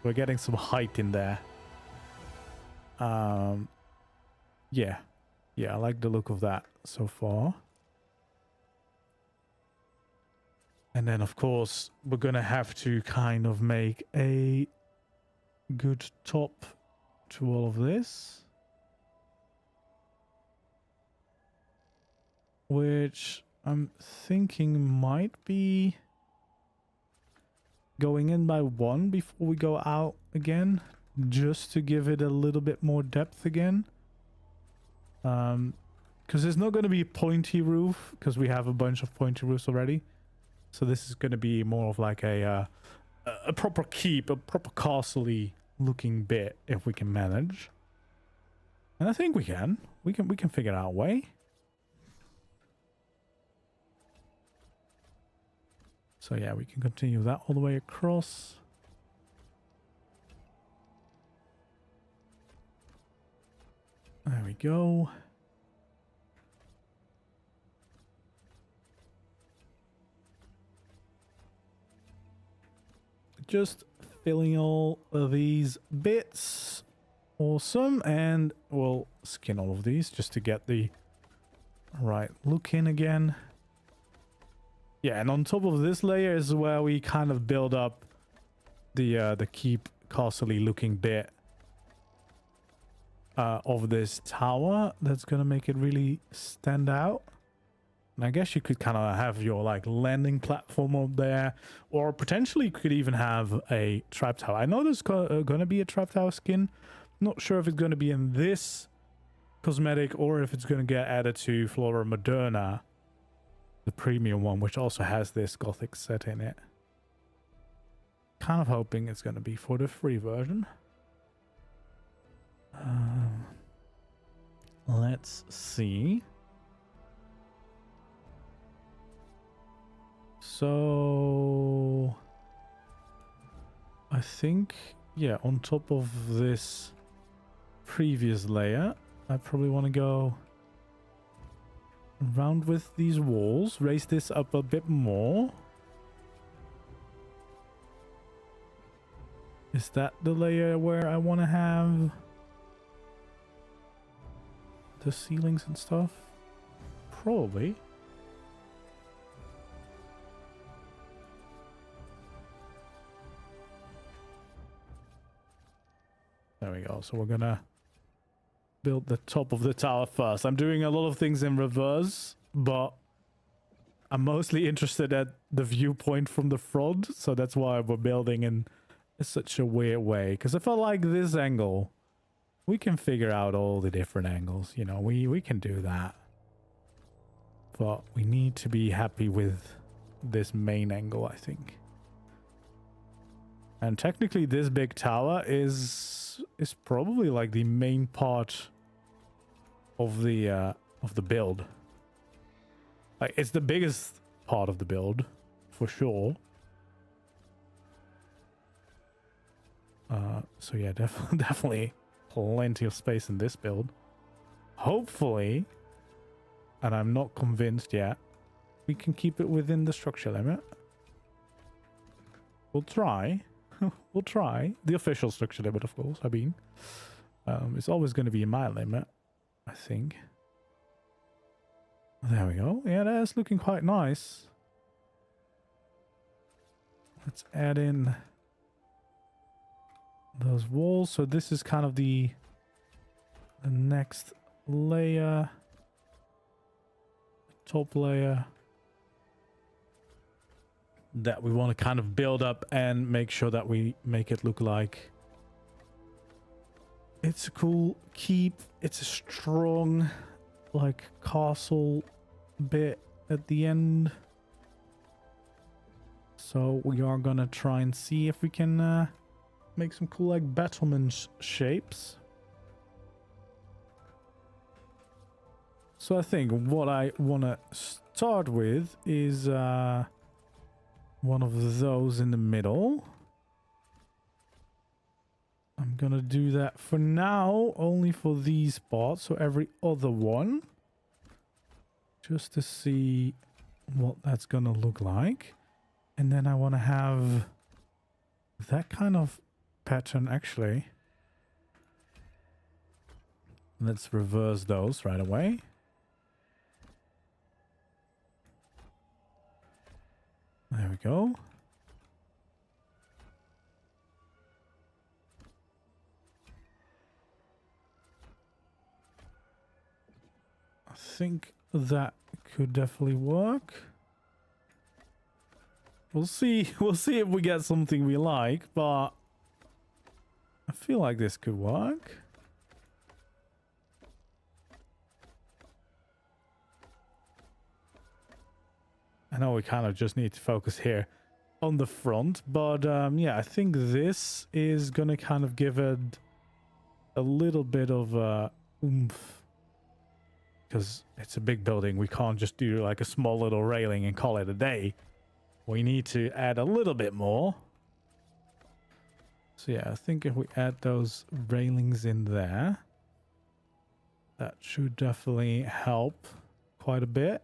We're getting some height in there. Yeah, I like the look of that so far. And then of course we're gonna have to kind of make a good top to all of this, which I'm thinking might be going in by one before we go out again, just to give it a little bit more depth again. Because there's not going to be a pointy roof, because we have a bunch of pointy roofs already. So this is going to be more of like a proper keep, a proper castle-y looking bit, if we can manage. And I think we can figure out a way. So yeah, we can continue that all the way across. There we go. Just filling all of these bits. Awesome. And we'll skin all of these just to get the Right, look in again. Yeah, and on top of this layer is where we kind of build up the keep castle-y looking bit of this tower. That's gonna make it really stand out. And I guess you could kind of have your like landing platform up there, or potentially could even have a trap tower. I know there's gonna be a trap tower skin. Not sure if it's gonna be in this cosmetic or if it's gonna get added to Flora Moderna, the premium one, which also has this Gothic set in it. Kind of hoping it's gonna be for the free version. Let's see. So I think, yeah, on top of this previous layer, I probably want to go around with these walls, raise this up a bit more. Is that the layer where I want to have the ceilings and stuff? Probably. There we go. So we're gonna build the top of the tower first. I'm doing a lot of things in reverse, but I'm mostly interested at the viewpoint from the front, so that's why we're building in such a weird way. Because if I like this angle, we can figure out all the different angles. You know, we can do that. But we need to be happy with this main angle, I think. And technically this big tower is probably like the main part of the build. Like, it's the biggest part of the build for sure. So yeah, definitely plenty of space in this build. Hopefully, and I'm not convinced yet, we can keep it within the structure limit. We'll try. We'll try. The official structure limit, of course. I mean, it's always going to be my limit, I think. There we go. Yeah, that's looking quite nice. Let's add in those walls. So this is kind of the next layer, top layer that we want to kind of build up and make sure that we make it look like it's a cool keep. It's a strong like castle bit at the end. So we are gonna try and see if we can make some cool like battlement shapes. So I think what I want to start with is one of those in the middle. I'm gonna do that for now, only for these parts, so every other one, just to see what that's gonna look like. And then I want to have that kind of pattern actually. Let's reverse those right away. There we go. I think that could definitely work. We'll see. We'll see if we get something we like, but I feel like this could work. I know we kind of just need to focus here on the front, but yeah, I think this is gonna kind of give it a little bit of oomph, because it's a big building. We can't just do like a small little railing and call it a day. We need to add a little bit more. So yeah, I think if we add those railings in there, that should definitely help quite a bit.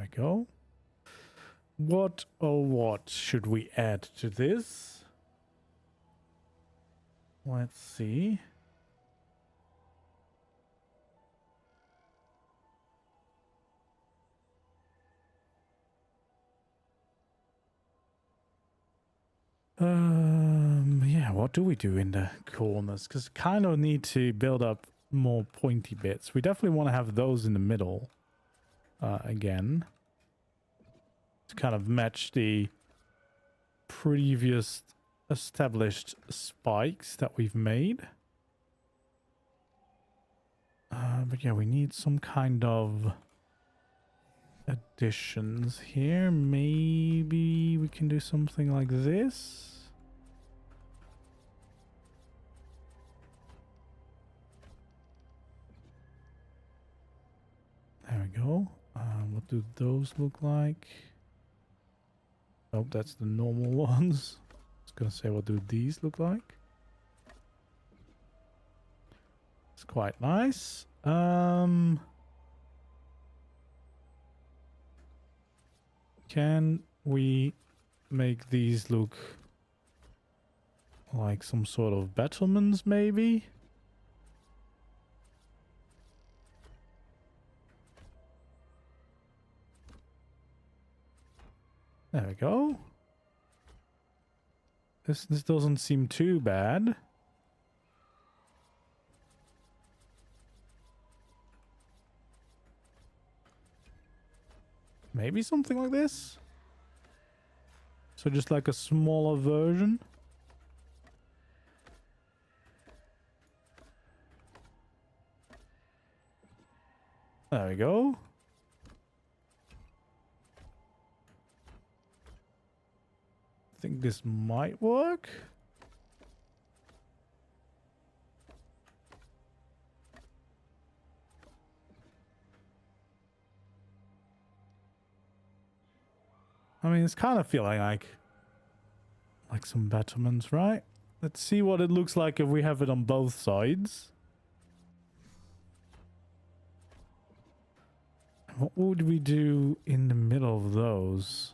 we go. What should we add to this? Let's see. Yeah, what do we do in the corners? Because kind of need to build up more pointy bits. We definitely want to have those in the middle again to kind of match the previous established spikes that we've made. But yeah, we need some kind of additions here. Maybe we can do something like this. There we go. What do those look like? Oh, that's the normal ones. I was gonna say, what do these look like? It's quite nice. Can we make these look like some sort of battlements, maybe? There we go. This doesn't seem too bad. Maybe something like this? So just like a smaller version? There we go. I think this might work. I mean, it's kind of feeling like some battlements, right? Let's see what it looks like if we have it on both sides. What would we do in the middle of those?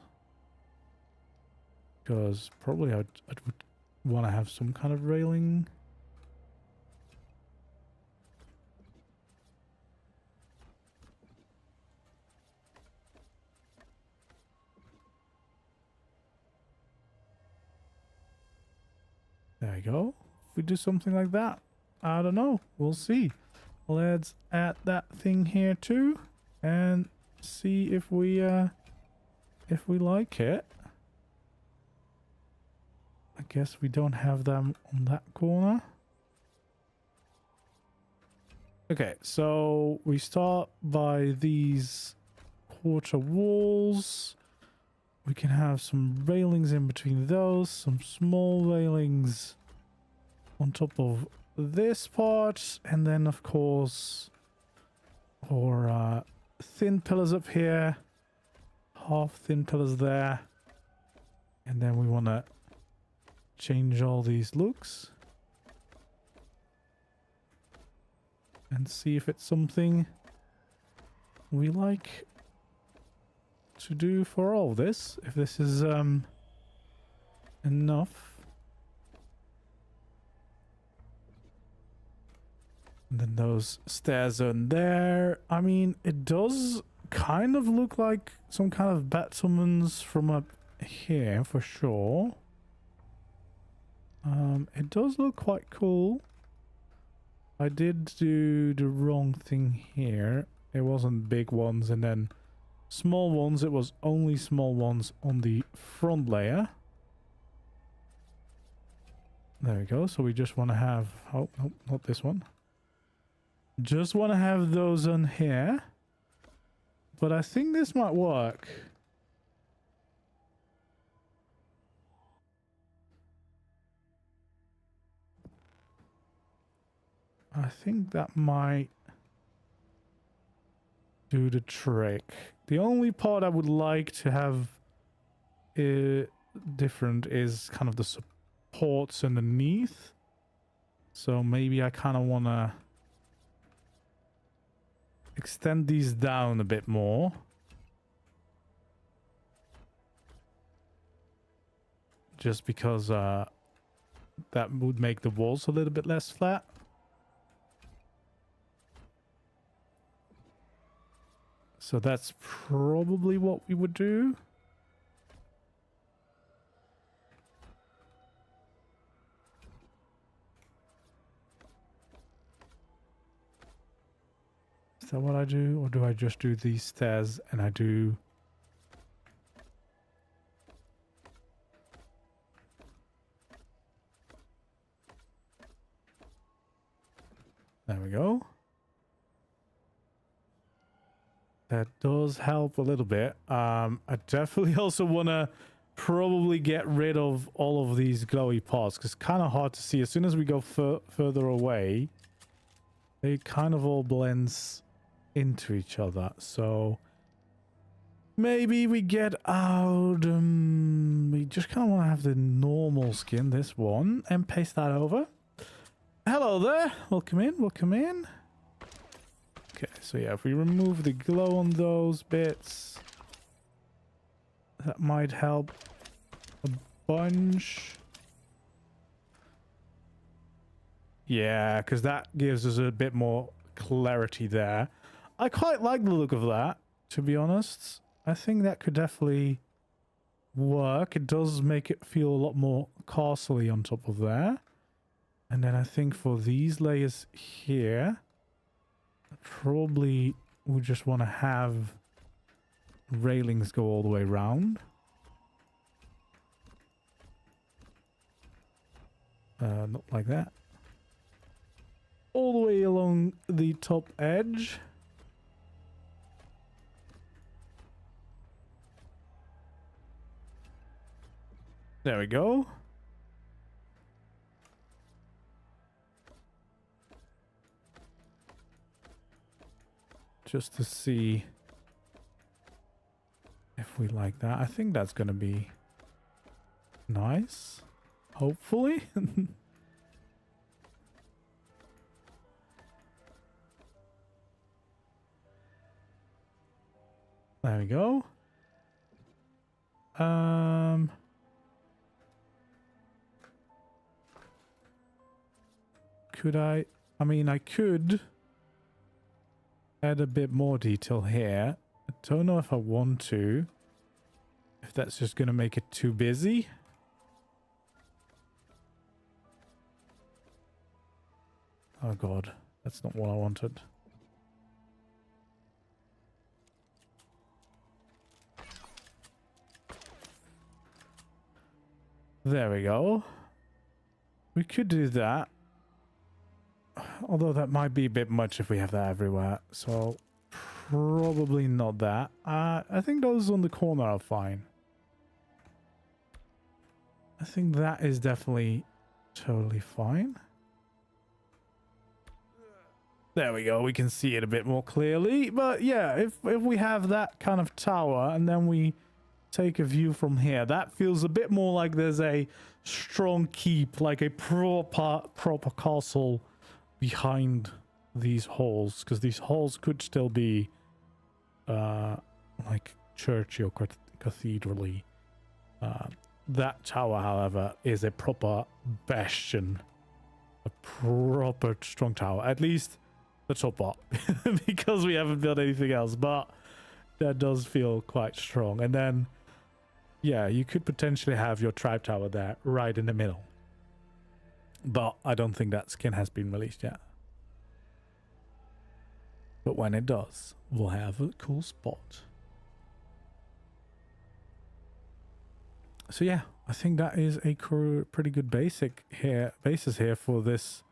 Because probably I would want to have some kind of railing. There we go. If we do something like that, I don't know. We'll see. Let's add that thing here too, and see if we like it. I guess we don't have them on that corner. Okay, so we start by these quarter walls. We can have some railings in between those, some small railings on top of this part, and then of course our thin pillars up here, half thin pillars there, and then we want to change all these looks and see if it's something we like to do for all this, if this is enough. And then those stairs are in there. I mean, it does kind of look like some kind of battlements from up here for sure. It does look quite cool. I did do the wrong thing here. It wasn't big ones and then small ones. It was only small ones on the front layer. There we go. So we just want to have... Oh, no, not this one. Just want to have those on here. But I think this might work. I think that might do the trick. The only part I would like to have different is kind of the supports underneath. So maybe I kind of want to extend these down a bit more. just because that would make the walls a little bit less flat. So that's probably what we would do. Is that what I do? Or do I just do these stairs and I do... There we go. That does help a little bit. I definitely also want to probably get rid of all of these glowy parts because it's kind of hard to see. As soon as we go further away, they kind of all blends into each other. So maybe we get out... we just kind of want to have the normal skin, this one, and paste that over. Hello there. Welcome in. Welcome in. Okay, so yeah, if we remove the glow on those bits, that might help a bunch. Yeah, because that gives us a bit more clarity there. I quite like the look of that, to be honest. I think that could definitely work. It does make it feel a lot more castle-y on top of there. And then I think for these layers here, probably we just want to have railings go all the way around. Not like that. All the way along the top edge. There we go. Just to see if we like that. I think that's going to be nice. Hopefully. There we go. Could I mean, I could add a bit more detail here. I don't know if I want to. If that's just going to make it too busy. Oh god, that's not what I wanted. There we go. We could do that. Although that might be a bit much if we have that everywhere. So probably not that. I think those on the corner are fine. I think that is definitely totally fine. There we go. We can see it a bit more clearly. But yeah, if we have that kind of tower and then we take a view from here, that feels a bit more like there's a strong keep, like a proper castle behind these halls, because these halls could still be like churchy or cathedral-y. That tower, however, is a proper bastion, a proper strong tower, at least the top part, because we haven't built anything else, but that does feel quite strong. And then yeah, you could potentially have your tribe tower there right in the middle. But I don't think that skin has been released yet. But when it does, we'll have a cool spot. So yeah, I think that is a pretty good basis here for this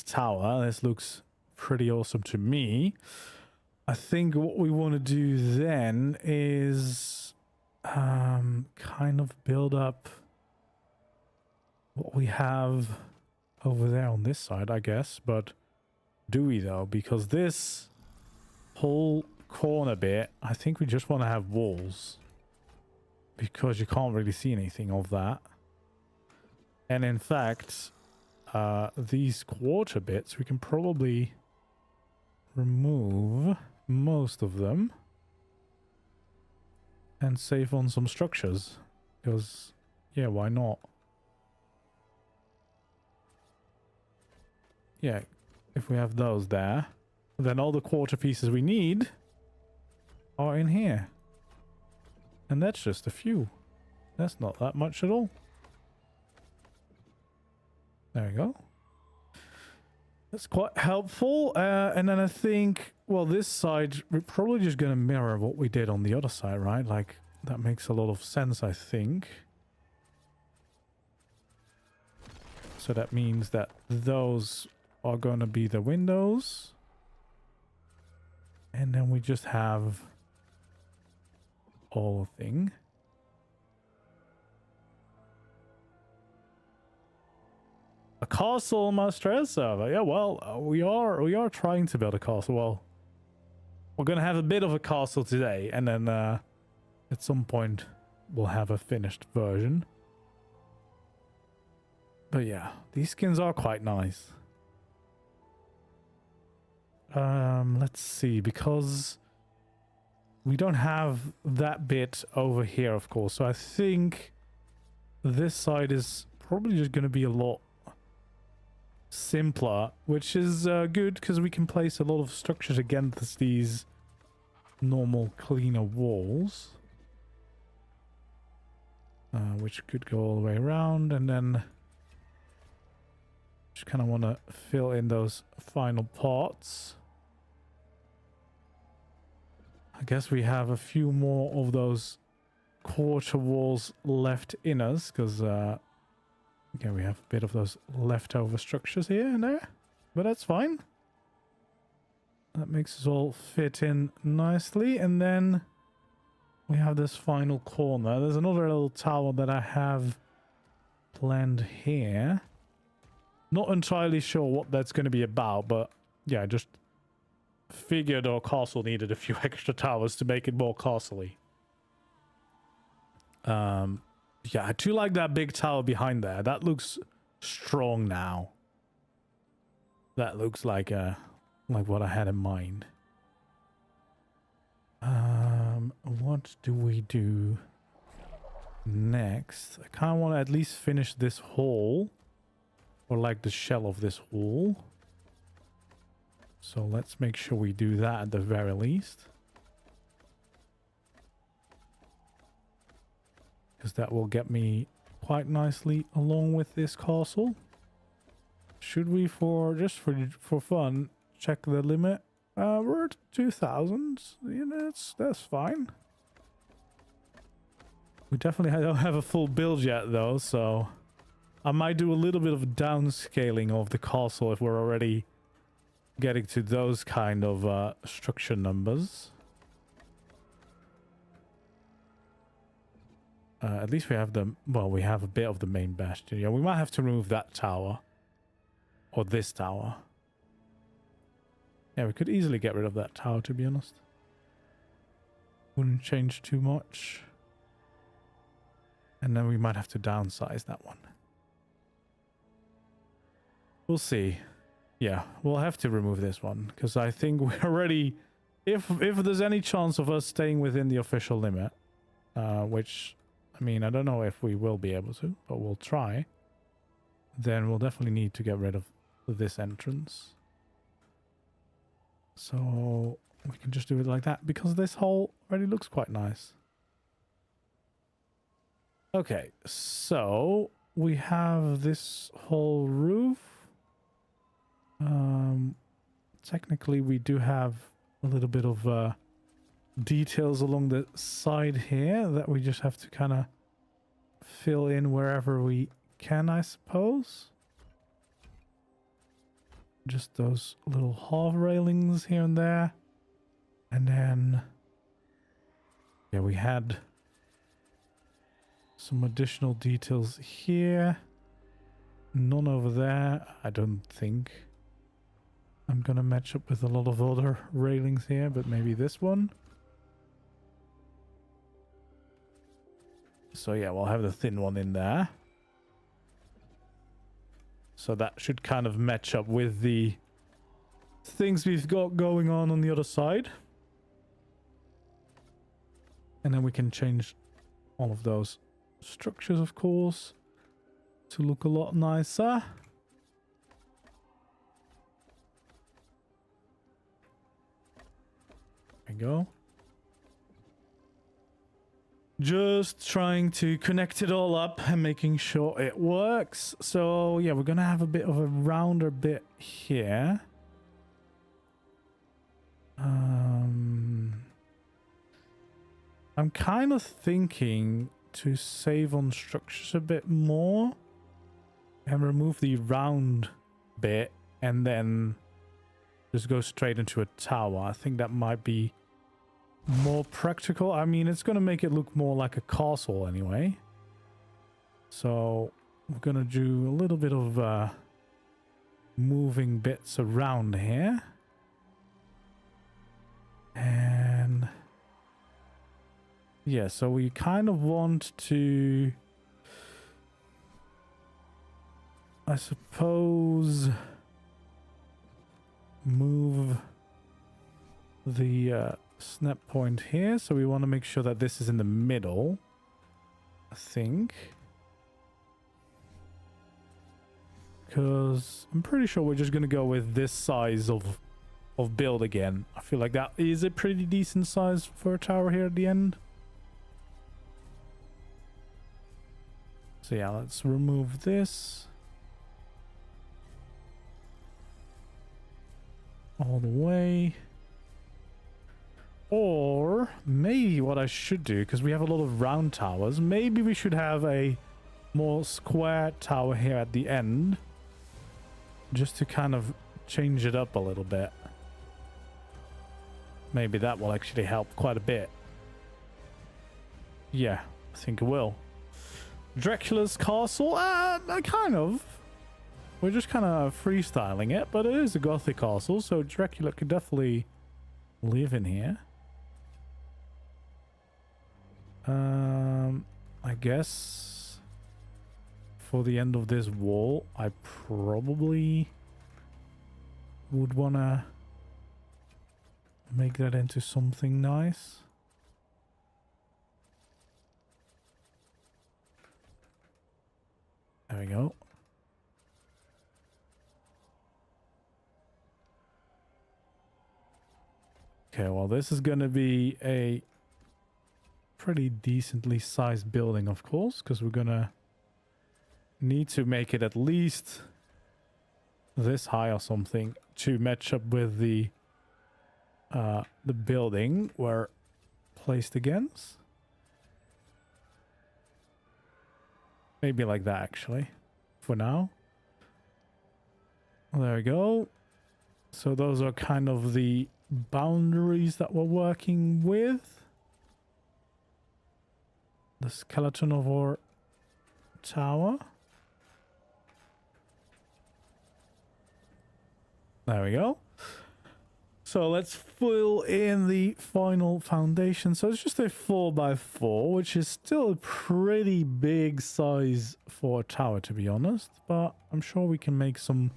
tower. This looks pretty awesome to me. I think what we want to do then is kind of build up what we have over there on this side, I guess. But do we though? Because this whole corner bit, I think we just want to have walls, because you can't really see anything of that. And in fact, these quarter bits, we can probably remove most of them and save on some structures, because Yeah, why not? Yeah, if we have those there, then all the quarter pieces we need are in here. And that's just a few. That's not that much at all. There we go. That's quite helpful. And then I think, well, this side, we're probably just going to mirror what we did on the other side, right? Like, that makes a lot of sense, I think. So that means that those are going to be the windows. And then we just have all thing. A castle on my stress server. Yeah, well, we are trying to build a castle. Well, we're gonna have a bit of a castle today, and then at some point we'll have a finished version. But yeah, these skins are quite nice. Let's see, because we don't have that bit over here, of course. So I think this side is probably just going to be a lot simpler, which is good because we can place a lot of structures against these normal cleaner walls, which could go all the way around. And then just kind of want to fill in those final parts. I guess we have a few more of those quarter walls left in us because okay, we have a bit of those leftover structures here and there, but that's fine. That makes us all fit in nicely. And then we have this final corner. There's another little tower that I have planned here. Not entirely sure what that's going to be about, but yeah, just figured our castle needed a few extra towers to make it more castle-y. Yeah, I do like that big tower behind there. That looks strong now. That looks like what I had in mind. What do we do next? I kind of want to at least finish this hall, or like the shell of this hall. So let's make sure we do that at the very least. Because that will get me quite nicely along with this castle. Should we, just for fun, check the limit? We're at 2,000. You know, that's fine. We definitely don't have a full build yet, though, so I might do a little bit of downscaling of the castle if we're already getting to those kind of structure numbers. At least we have we have a bit of the main bastion. Yeah, we might have to remove that tower. Or this tower. Yeah, we could easily get rid of that tower, to be honest. Wouldn't change too much. And then we might have to downsize that one. We'll see. Yeah, we'll have to remove this one, because I think we're already... If there's any chance of us staying within the official limit, which... I mean, I don't know if we will be able to, but we'll try. Then we'll definitely need to get rid of this entrance. So we can just do it like that, because this hole already looks quite nice. Okay, so we have this whole roof. Technically, we do have a little bit of... details along the side here that we just have to kind of fill in wherever we can, I suppose. Just those little half railings here and there. And then, yeah, we had some additional details here. None over there, I don't think. I'm gonna match up with a lot of other railings here, but maybe this one. So yeah, we'll have the thin one in there. So that should kind of match up with the things we've got going on the other side. And then we can change all of those structures, of course, to look a lot nicer. There we go. Just trying to connect it all up and making sure it works. So yeah, we're gonna have a bit of a rounder bit here. I'm kind of thinking to save on structures a bit more and remove the round bit and then just go straight into a tower. I think that might be more practical. I mean, it's going to make it look more like a castle anyway. So we're going to do a little bit of moving bits around here. And yeah, so we kind of want to, I suppose, move the snap point here. So we want to make sure that this is in the middle, I think. Because I'm pretty sure we're just going to go with this size of build again. I feel like that is a pretty decent size for a tower here at the end. So yeah, let's remove this all the way. Or maybe what I should do, because we have a lot of round towers, maybe we should have a more square tower here at the end, just to kind of change it up a little bit. Maybe that will actually help quite a bit. Yeah, I think it will. Dracula's castle? Kind of. We're just kind of freestyling it, but it is a Gothic castle, so Dracula could definitely live in here. I guess for the end of this wall, I probably would want to make that into something nice. There we go. Okay, well, this is going to be a pretty decently sized building, of course, because we're going to need to make it at least this high or something to match up with the building we're placed against. Maybe like that, actually, for now. There we go. So those are kind of the boundaries that we're working with. The skeleton of our tower. There we go. So let's fill in the final foundation. So it's just a 4x4, which is still a pretty big size for a tower, to be honest. But I'm sure we can make some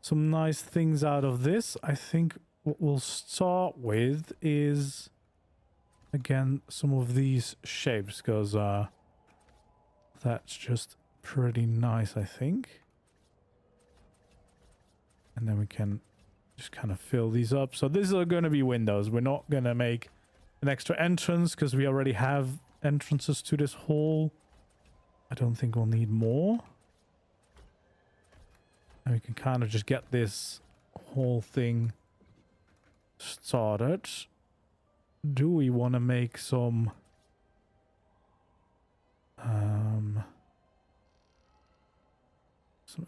nice things out of this. I think what we'll start with is, again, some of these shapes, because that's just pretty nice, I think. And then we can just kind of fill these up. So these are going to be windows. We're not going to make an extra entrance because we already have entrances to this hall. I don't think we'll need more. And we can kind of just get this whole thing started. Do we want to make some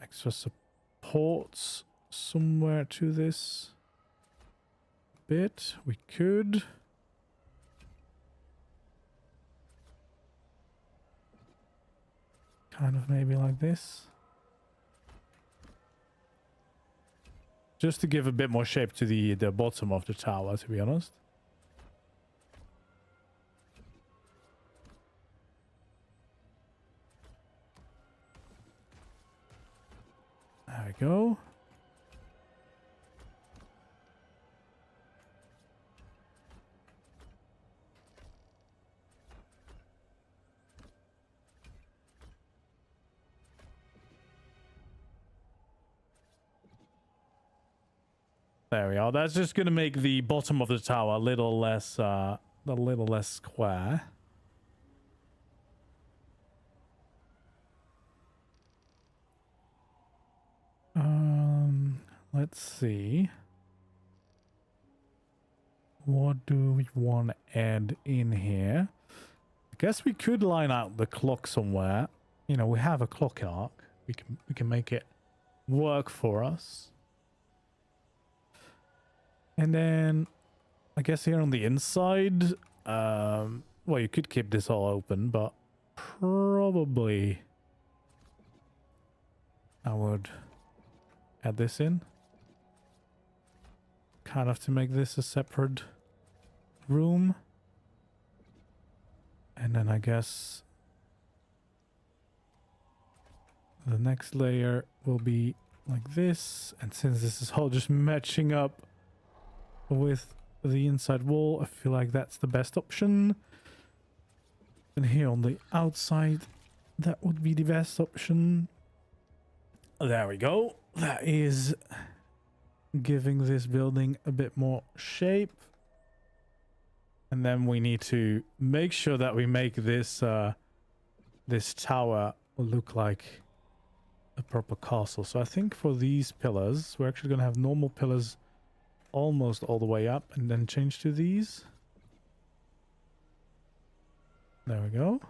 extra supports somewhere to this bit? We could. Kind of maybe like this. Just to give a bit more shape to the bottom of the tower, to be honest. There we go. There we are. That's just going to make the bottom of the tower a little less square. Let's see. What do we want to add in here? I guess we could line out the clock somewhere. You know, we have a clock in ARK. We can make it work for us. And then I guess here on the inside, well, you could keep this all open, but probably I would add this in. Kind of to make this a separate room. And then I guess the next layer will be like this. And since this is all just matching up with the inside wall, I feel like that's the best option. And here on the outside, that would be the best option. There we go. That is giving this building a bit more shape. And then we need to make sure that we make this this tower look like a proper castle. So I think for these pillars, we're actually going to have normal pillars almost all the way up and then change to these. There we go.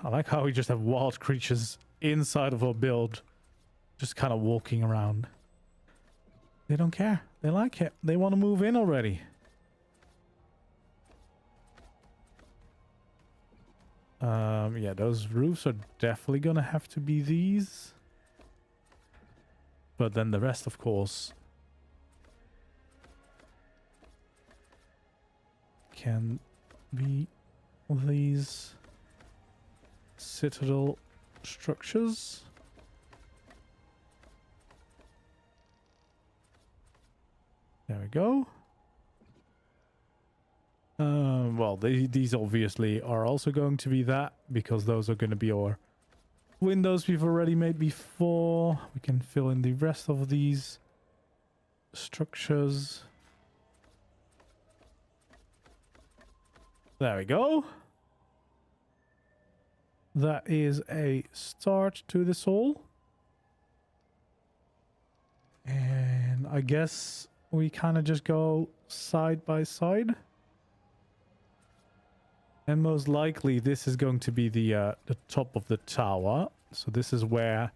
I like how we just have wild creatures inside of our build, just kind of walking around. They don't care. They like it. They want to move in already. Yeah, those roofs are definitely gonna have to be these. But then the rest, of course, can be these citadel structures. There we go. Well, these obviously are also going to be that, because those are going to be our windows we've already made before. We can fill in the rest of these structures. There we go. That is a start to this all. And I guess we kind of just go side by side. And most likely this is going to be the top of the tower. So this is where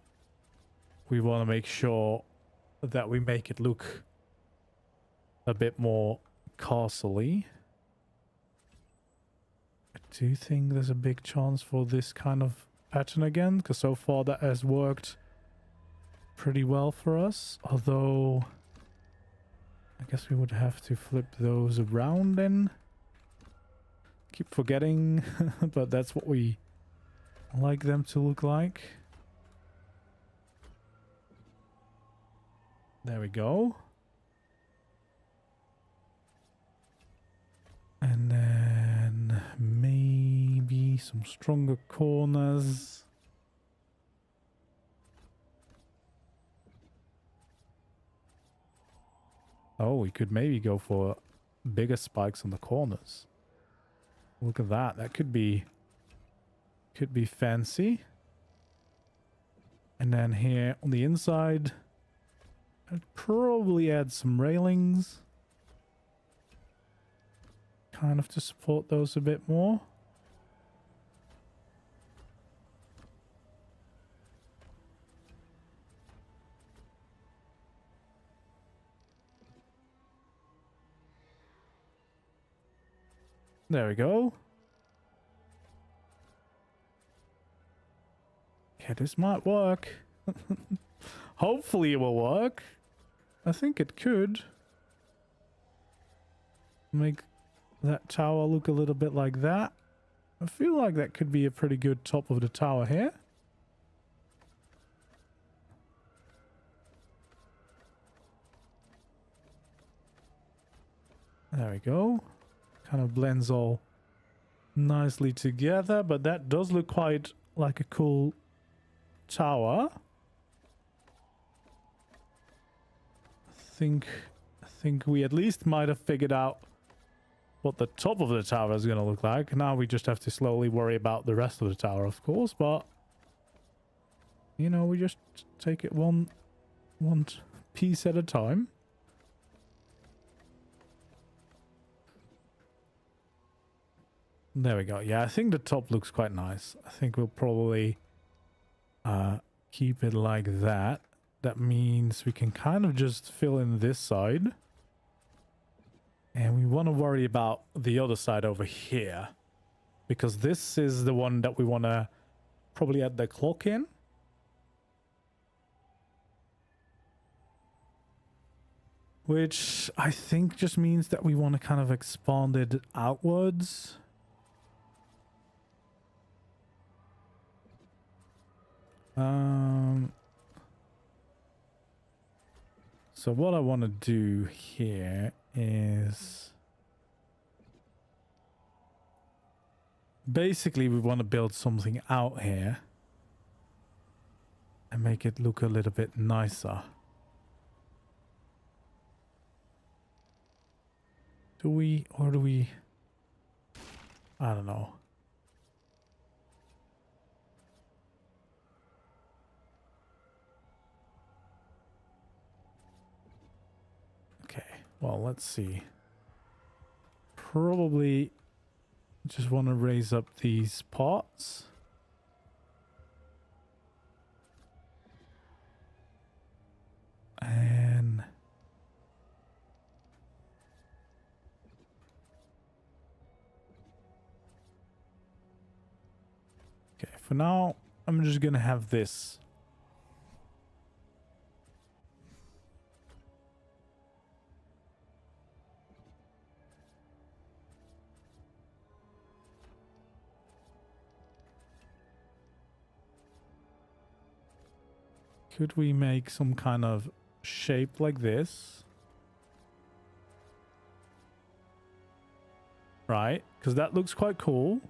we want to make sure that we make it look a bit more castle-y. I do think there's a big chance for this kind of pattern again, because so far that has worked pretty well for us. Although I guess we would have to flip those around then. Keep forgetting, but that's what we like them to look like. There we go. And then maybe some stronger corners. Oh, we could maybe go for bigger spikes on the corners. Look at that. That could be fancy. And then here on the inside, I'd probably add some railings, kind of to support those a bit more. There we go. Yeah, this might work. Hopefully it will work. I think it could. Make that tower look a little bit like that. I feel like that could be a pretty good top of the tower here. There we go. Kind of blends all nicely together, but that does look quite like a cool tower. think we at least might have figured out what the top of the tower is going to look like. Now we just have to slowly worry about the rest of the tower, of course, but you know, we just take it one piece at a time. There we go. Yeah, I think the top looks quite nice. I think we'll probably keep it like that. That means we can kind of just fill in this side. And we want to worry about the other side over here, because this is the one that we want to probably add the clock in. Which I think just means that we want to kind of expand it outwards. So what I want to do here is basically we want to build something out here and make it look a little bit nicer. Do we, or do we, I don't know. Okay, well, let's see. Probably just want to raise up these parts. And okay, for now, I'm just gonna have this. Could we make some kind of shape like this? Right, because that looks quite cool.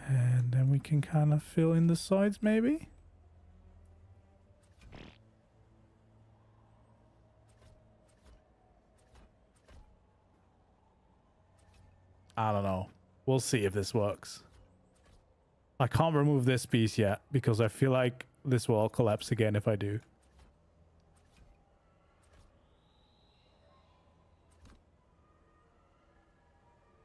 And then we can kind of fill in the sides, maybe? I don't know. We'll see if this works. I can't remove this piece yet because I feel like this will all collapse again if I do.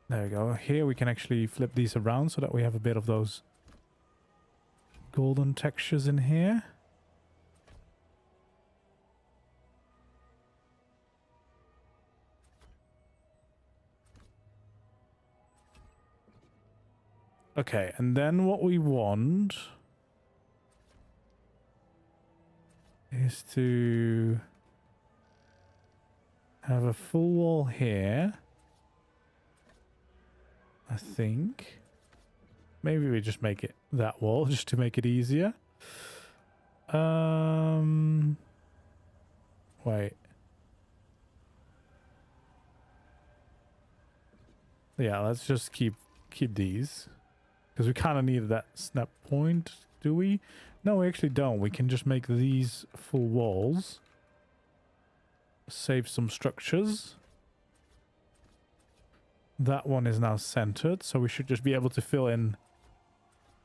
There we go. Here we can actually flip these around so that we have a bit of those golden textures in here. Okay, and then what we want is to have a full wall here. I think. Maybe we just make it that wall just to make it easier. Wait. Yeah, let's just keep these. Because we kind of need that snap point, do we? No, we actually don't. We can just make these full walls. Save some structures. That one is now centered, so we should just be able to fill in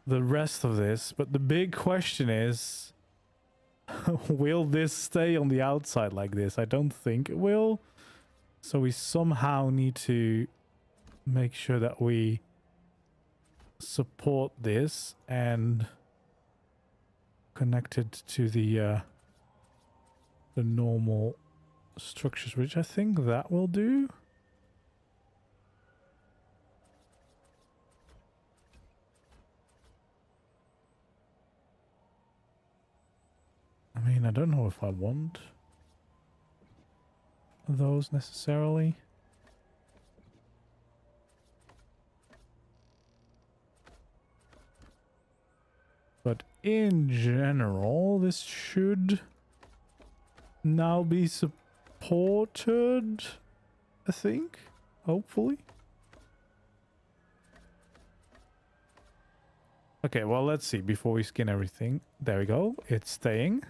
the rest of this. But the big question is, will this stay on the outside like this? I don't think it will. So we somehow need to make sure that we support this and connect it to the normal structures, which I think that will do. I mean, I don't know if I want those necessarily. But in general, this should now be supported, I think, hopefully. Okay, well, let's see before we skin everything. There we go. It's staying.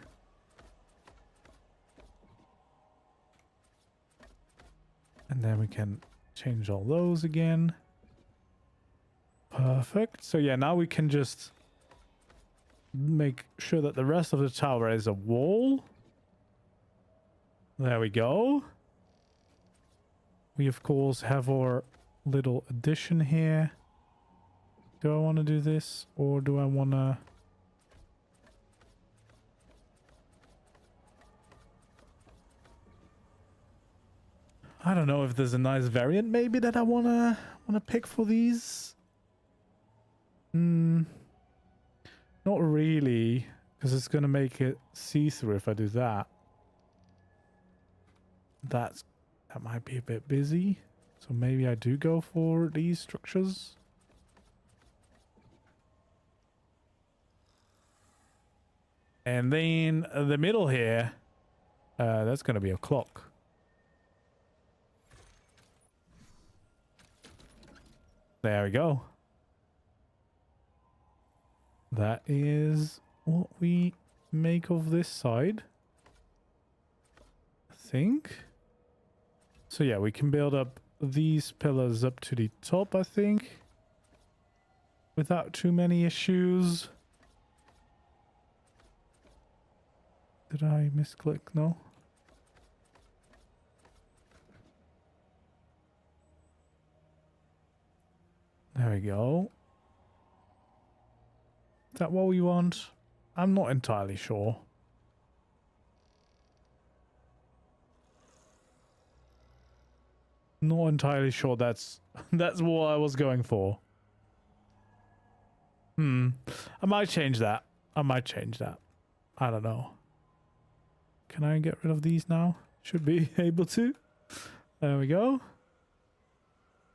And then we can change all those again. Perfect. So yeah, now we can just make sure that the rest of the tower is a wall. There we go. We, of course, have our little addition here. Do I want to do this, or do I want to... I don't know if there's a nice variant maybe that I wanna pick for these. Not really, because it's gonna make it see-through if I do that. That might be a bit busy, so maybe I do go for these structures. And then the middle here, that's gonna be a clock. There we go. That is what we make of this side, I think. So yeah, we can build up these pillars up to the top, I think, without too many issues. Did I misclick? No. There we go. Is that what we want? I'm not entirely sure. Not entirely sure that's what I was going for. I might change that. I might change that. I don't know. Can I get rid of these now? Should be able to. There we go.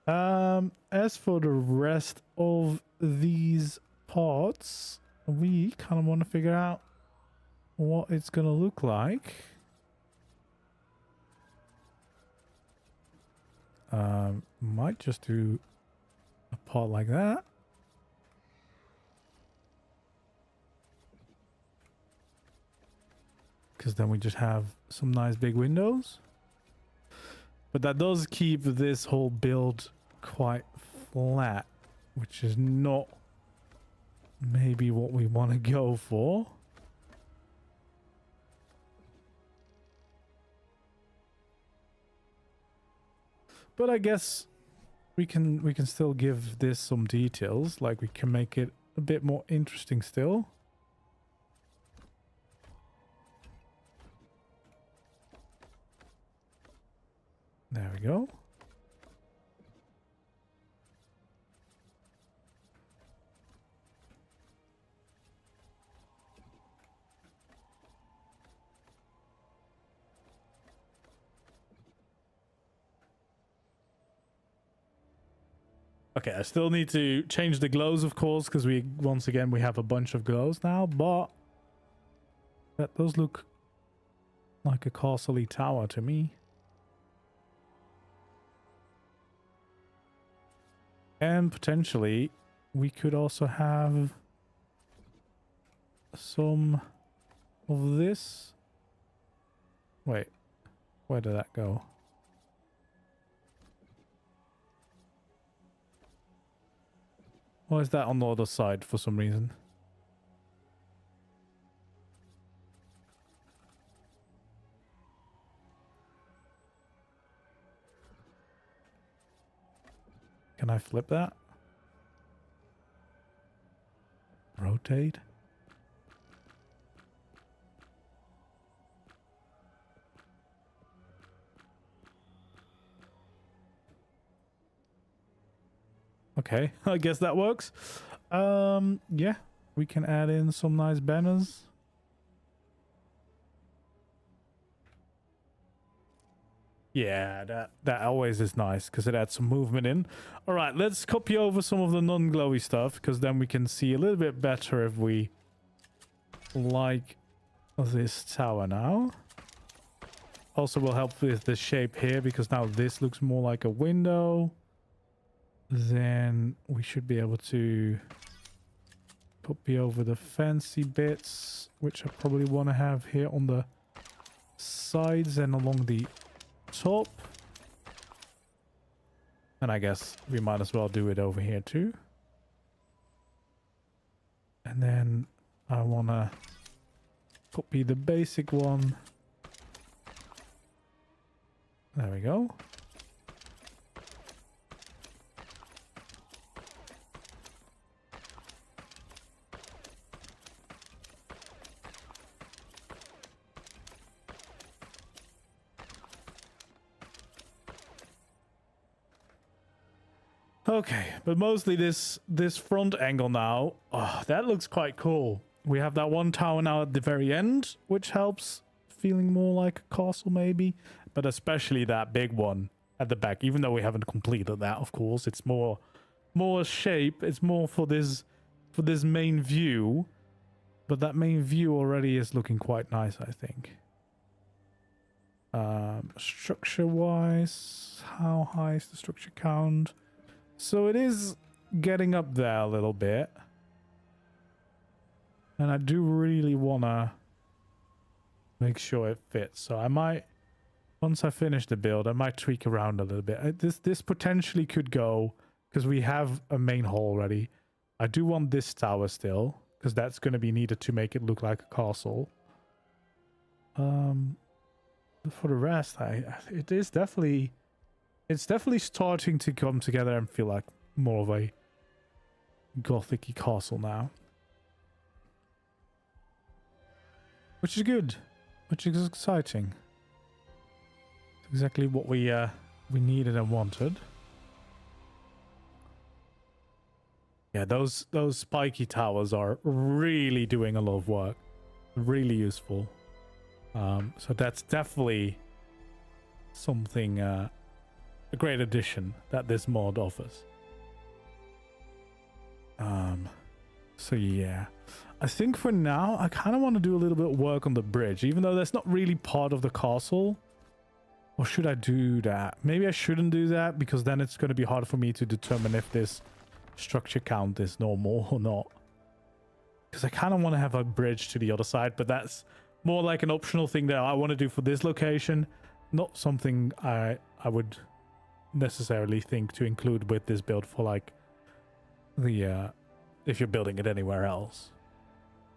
As for the rest of these parts, we kind of want to figure out what it's gonna look like. Might just do a part like that. Because then we just have some nice big windows. But that does keep this whole build quite flat, which is not maybe what we want to go for. But I guess we can still give this some details, like we can make it a bit more interesting still. There we go. Okay, I still need to change the glows, of course, because once again we have a bunch of glows now, but that does look like a castle-y tower to me. And potentially we could also have some of this. Wait, where did that go? Why is that on the other side for some reason? Can I flip that? Rotate? Okay, I guess that works. Yeah, we can add in some nice banners. Yeah, that always is nice because it adds some movement in. All right, let's copy over some of the non-glowy stuff because then we can see a little bit better if we like this tower now. Also will help with the shape here because now this looks more like a window. Then we should be able to copy over the fancy bits, which I probably want to have here on the sides and along the top. And I guess we might as well do it over here too. And then I want to copy the basic one. There we go. Okay, but mostly this front angle now, oh, that looks quite cool. We have that one tower now at the very end, which helps feeling more like a castle maybe, but especially that big one at the back, even though we haven't completed that, of course. It's more shape, it's more for this main view, but that main view already is looking quite nice, I think. Structure wise, how high is the structure count? So it is getting up there a little bit. And I do really want to make sure it fits. So I might, once I finish the build, I might tweak around a little bit. This potentially could go, because we have a main hall already. I do want this tower still, because that's going to be needed to make it look like a castle. For the rest, it's definitely starting to come together and feel like more of a Gothic castle now. Which is good. Which is exciting. It's exactly what we needed and wanted. Yeah, those spiky towers are really doing a lot of work. Really useful. So that's definitely something, a great addition that this mod offers. So yeah, I think for now I kind of want to do a little bit of work on the bridge, even though that's not really part of the castle. Or should I do that? Maybe I shouldn't do that, because then it's going to be hard for me to determine if this structure count is normal or not. Because I kind of want to have a bridge to the other side, but that's more like an optional thing that I want to do for this location, not something I would necessarily think to include with this build for like the if you're building it anywhere else,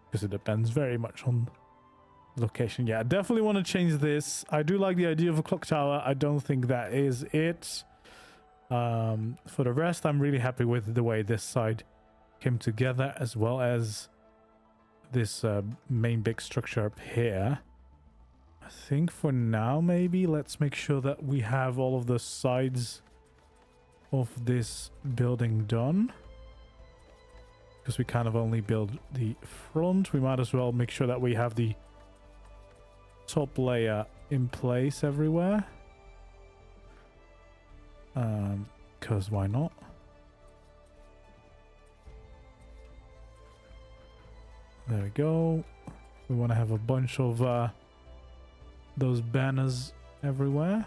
because it depends very much on location. Yeah, I definitely want to change this. I do like the idea of a clock tower. I don't think that is it. For the rest, I'm really happy with the way this side came together, as well as this main big structure up here. I think for now, maybe let's make sure that we have all of the sides of this building done, because we kind of only build the front. We might as well make sure that we have the top layer in place everywhere, because why not? There we go. We want to have a bunch of those banners everywhere.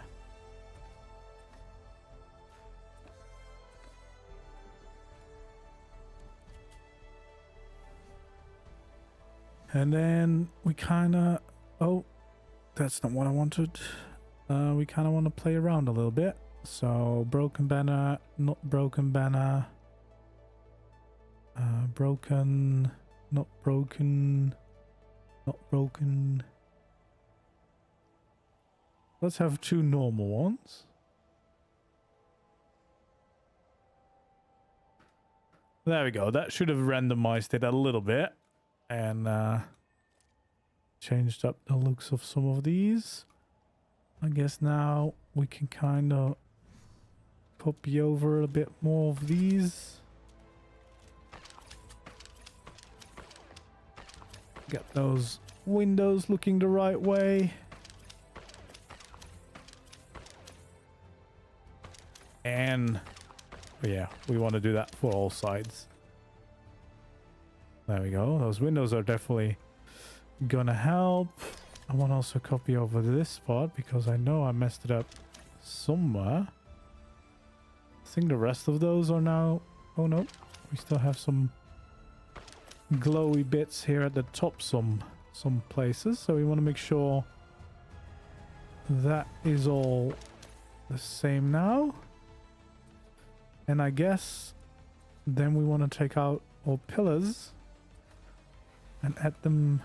And then we kind of... Oh, that's not what I wanted. We kind of want to play around a little bit. So, broken banner, not broken banner. Broken, not broken, not broken. Let's have two normal ones. There we go. That should have randomized it a little bit and changed up the looks of some of these. I guess now we can kind of copy over a bit more of these. Get those windows looking the right way. And yeah, we want to do that for all sides. There we go. Those windows are definitely gonna help. I want to also copy over this spot because I know I messed it up somewhere. I think the rest of those are now... Oh no, we still have some glowy bits here at the top some places, so we want to make sure that is all the same now. And I guess then we want to take out all pillars and add them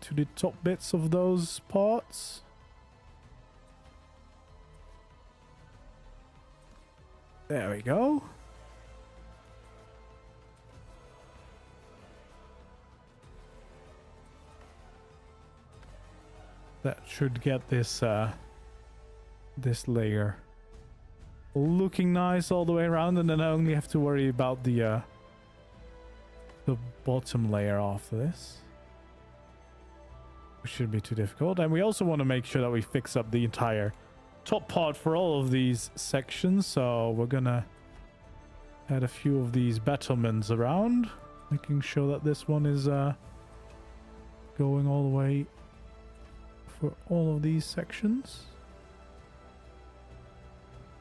to the top bits of those parts. There we go. That should get this this layer looking nice all the way around, and then I only have to worry about the bottom layer after this, which shouldn't be too difficult. And we also want to make sure that we fix up the entire top part for all of these sections, so we're gonna add a few of these battlements around, making sure that this one is going all the way for all of these sections.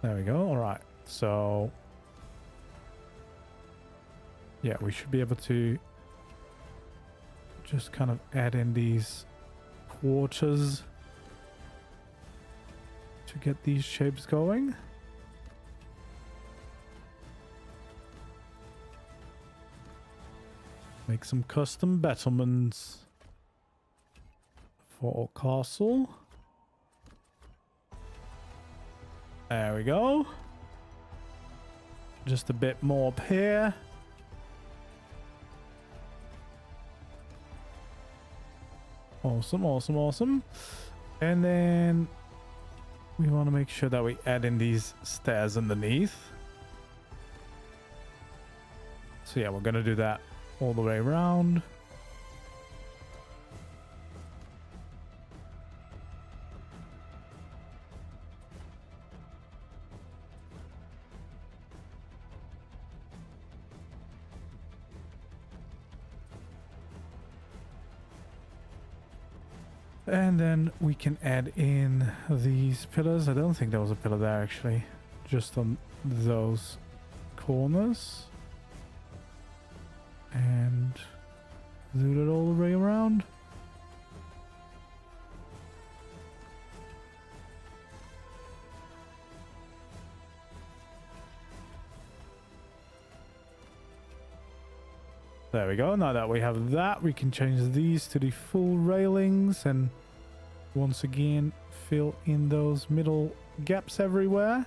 There we go. All right, so yeah, we should be able to just kind of add in these quarters to get these shapes going. Make some custom battlements for our castle. There we go. Just a bit more up here. Awesome, awesome, awesome. And then we want to make sure that we add in these stairs underneath. So yeah, we're going to do that all the way around. And then we can add in these pillars. I don't think there was a pillar there actually, just on those corners. And do it all the way around. There we go. Now that we have that, we can change these to the full railings and once again fill in those middle gaps everywhere.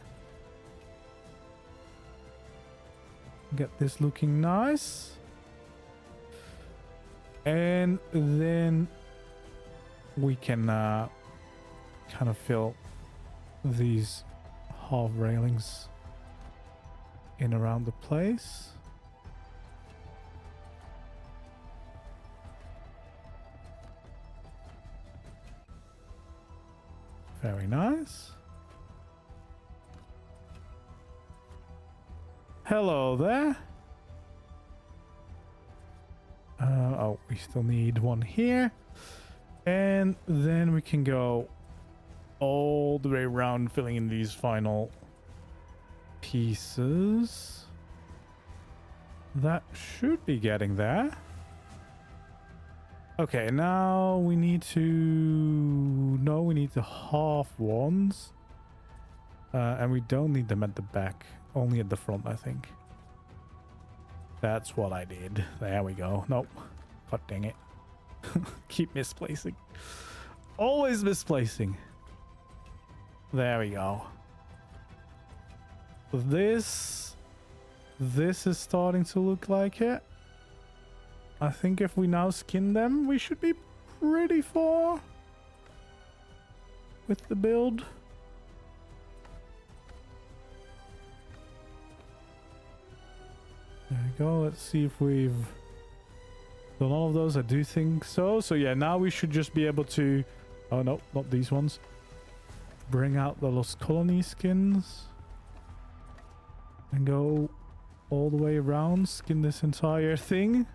Get this looking nice. And then we can kind of fill these half railings in around the place. Very nice. Hello there. Oh, we still need one here. And then we can go all the way around filling in these final pieces. That should be getting there. Okay, now we need to... No, we need the half ones. And we don't need them at the back. Only at the front, I think. That's what I did. There we go. Nope. God dang it. Keep misplacing. Always misplacing. There we go. This is starting to look like it. I think if we now skin them, we should be pretty far with the build. There we go. Let's see if we've done all of those. I do think so. So yeah, now we should just be able to... Oh no, not these ones. Bring out the Lost Colony skins. And go all the way around. Skin this entire thing.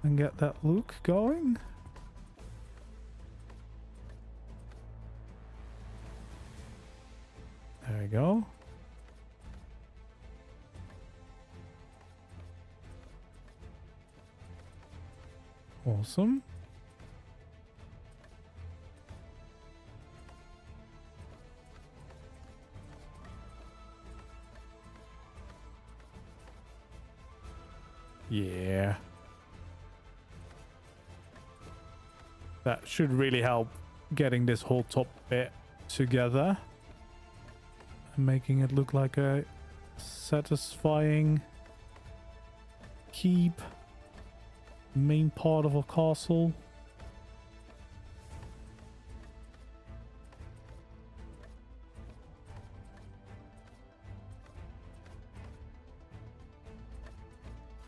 And get that look going. There we go. Awesome. Yeah. That should really help getting this whole top bit together and making it look like a satisfying keep, main part of a castle.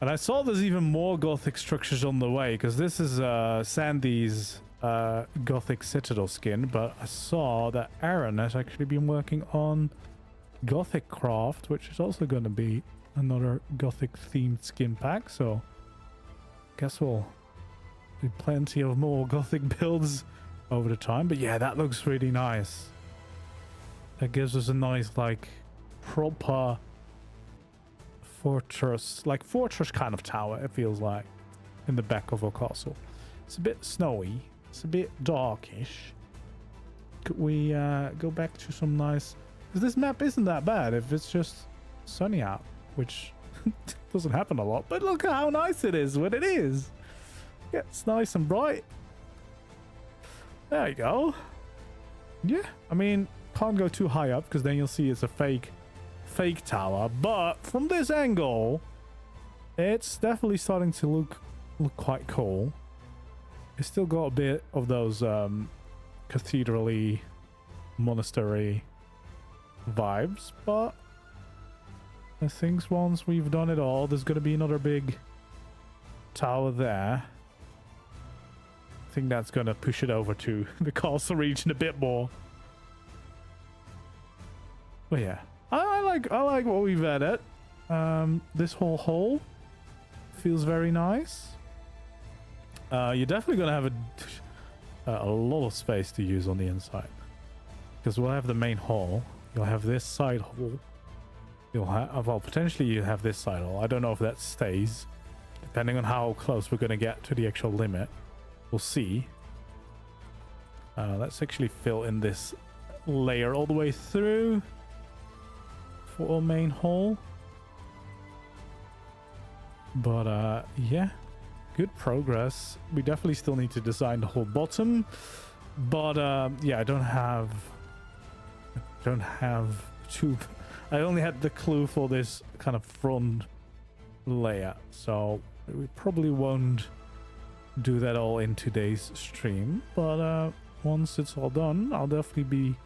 And I saw there's even more Gothic structures on the way, because this is Sandy's Gothic Citadel skin, but I saw that Aaron has actually been working on Gothic Craft, which is also going to be another Gothic themed skin pack, so guess we'll do plenty of more Gothic builds over the time. But yeah, that looks really nice. That gives us a nice, like, proper fortress, like fortress kind of tower, it feels like, in the back of our castle. It's a bit snowy, it's a bit darkish. Could we go back to some nice, because this map isn't that bad if it's just sunny out, which doesn't happen a lot, but look at how nice it is when it is. Yeah, it's nice and bright. There you go. Yeah, I mean, can't go too high up because then you'll see it's a fake tower, but from this angle it's definitely starting to look quite cool. It's still got a bit of those cathedral-y, monastery vibes, but I think once we've done it all, there's going to be another big tower there. I think that's going to push it over to the castle region a bit more. But yeah, I like what we've added. This whole hole feels very nice. You're definitely gonna have a lot of space to use on the inside, because we'll have the main hall. You'll have this side hall. You'll have, well, potentially you have this side hall. I don't know if that stays, depending on how close we're gonna get to the actual limit. We'll see. Let's actually fill in this layer all the way through for our main hall. But yeah, good progress. We definitely still need to design the whole bottom, but yeah, I don't have too, I only had the clue for this kind of front layer, so we probably won't do that all in today's stream, but once it's all done, I'll definitely be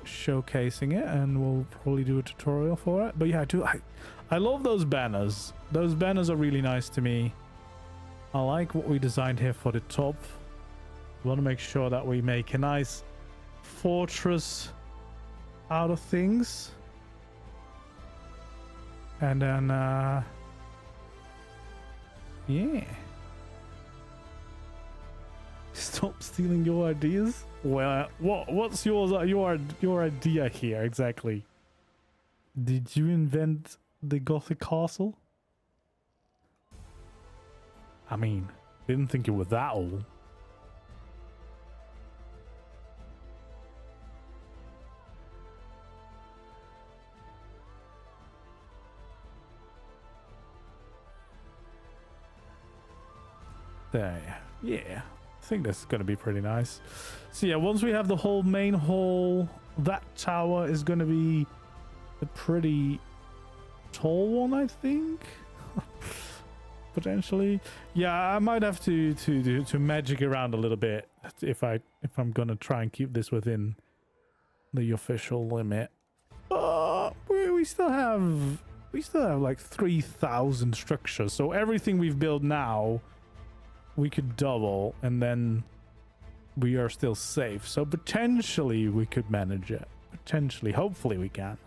showcasing it, and we'll probably do a tutorial for it. But yeah, I love those banners. Those banners are really nice to me. I like what we designed here for the top. We want to make sure that we make a nice fortress out of things, and then yeah, stop stealing your ideas. Well, what's your idea here exactly? Did you invent the Gothic Castle? I mean, didn't think it was that old. There, yeah. I think that's going to be pretty nice. So yeah, once we have the whole main hall, that tower is going to be a pretty tall one, I think. Potentially. Yeah, I might have to magic around a little bit if I'm going to try and keep this within the official limit. We still have like 3,000 structures. So everything we've built now, we could double, and then we are still safe. So potentially we could manage it. Potentially, hopefully we can.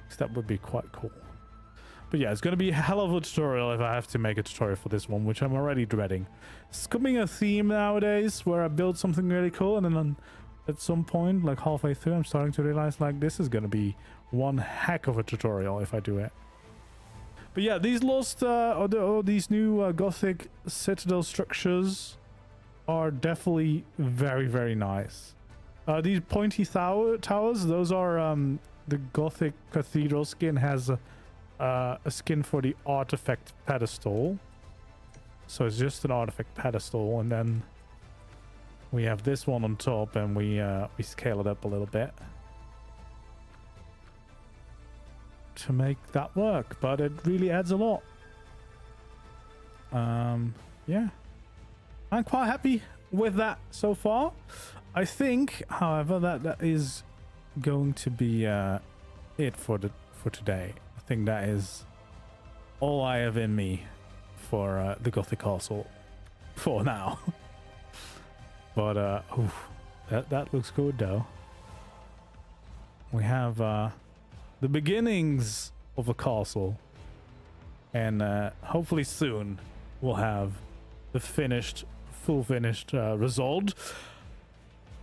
Because that would be quite cool. But yeah, it's going to be a hell of a tutorial if I have to make a tutorial for this one, which I'm already dreading. It's becoming a theme nowadays where I build something really cool, and then at some point, like halfway through, I'm starting to realize like this is going to be one heck of a tutorial if I do it. But yeah, these lost or these new Gothic Citadel structures are definitely very, very nice. These pointy towers, those are the Gothic Cathedral skin has a skin for the artifact pedestal. So it's just an artifact pedestal, and then we have this one on top, and we scale it up a little bit to make that work, but it really adds a lot. Yeah, I'm quite happy with that so far. I think, however, that is going to be it for today. I think that is all I have in me for the Gothic Castle for now. But that looks good though. We have the beginnings of a castle, and hopefully soon we'll have the full finished result.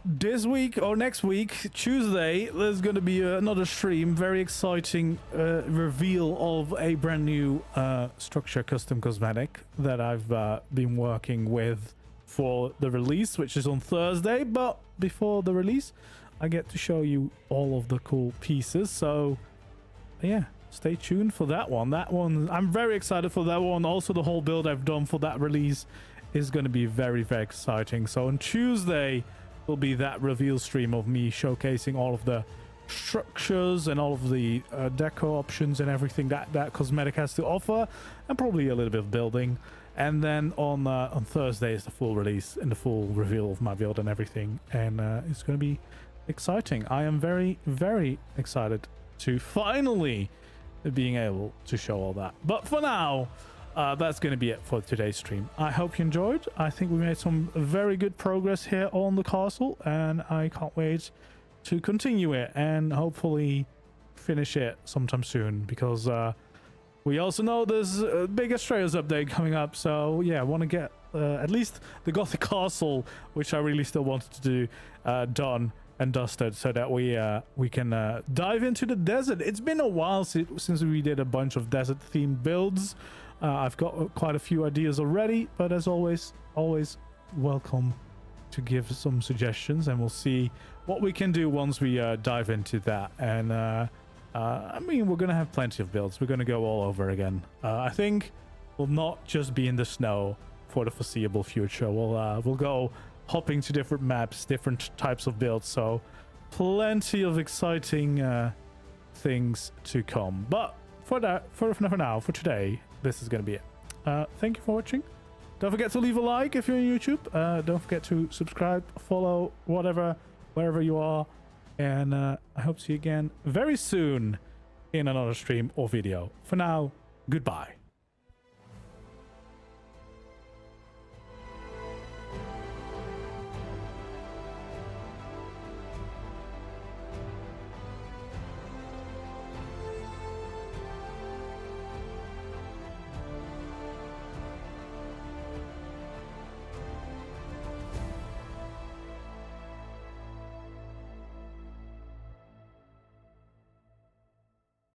This week or next week, Tuesday, there's going to be another stream. Very exciting reveal of a brand new structure custom cosmetic that I've been working with for the release, which is on Thursday. But before the release, I get to show you all of the cool pieces. So yeah, stay tuned for that one. I'm very excited for that one. Also, the whole build I've done for that release is going to be very, very exciting. So on Tuesday will be that reveal stream of me showcasing all of the structures and all of the deco options and everything that cosmetic has to offer, and probably a little bit of building. And then on Thursday is the full release and the full reveal of my build and everything, and it's going to be exciting. I am very, very excited to finally being able to show all that. But for now, that's going to be it for today's stream. I hope you enjoyed. I think we made some very good progress here on the castle, and I can't wait to continue it and hopefully finish it sometime soon, because we also know there's a big Australia's update coming up. So yeah, I want to get at least the Gothic Castle, which I really still wanted to do, done and dusted, so that we can dive into the desert. It's been a while since we did a bunch of desert themed builds. I've got quite a few ideas already, but as always welcome to give some suggestions, and we'll see what we can do once we dive into that. And I mean, we're gonna have plenty of builds. We're gonna go all over again. I think we'll not just be in the snow for the foreseeable future. We'll go hopping to different maps, different types of builds, so plenty of exciting things to come. But for now, for today, this is going to be it. Thank you for watching. Don't forget to leave a like if you're on YouTube. Don't forget to subscribe, follow, wherever you are. And I hope to see you again very soon in another stream or video. For now, goodbye.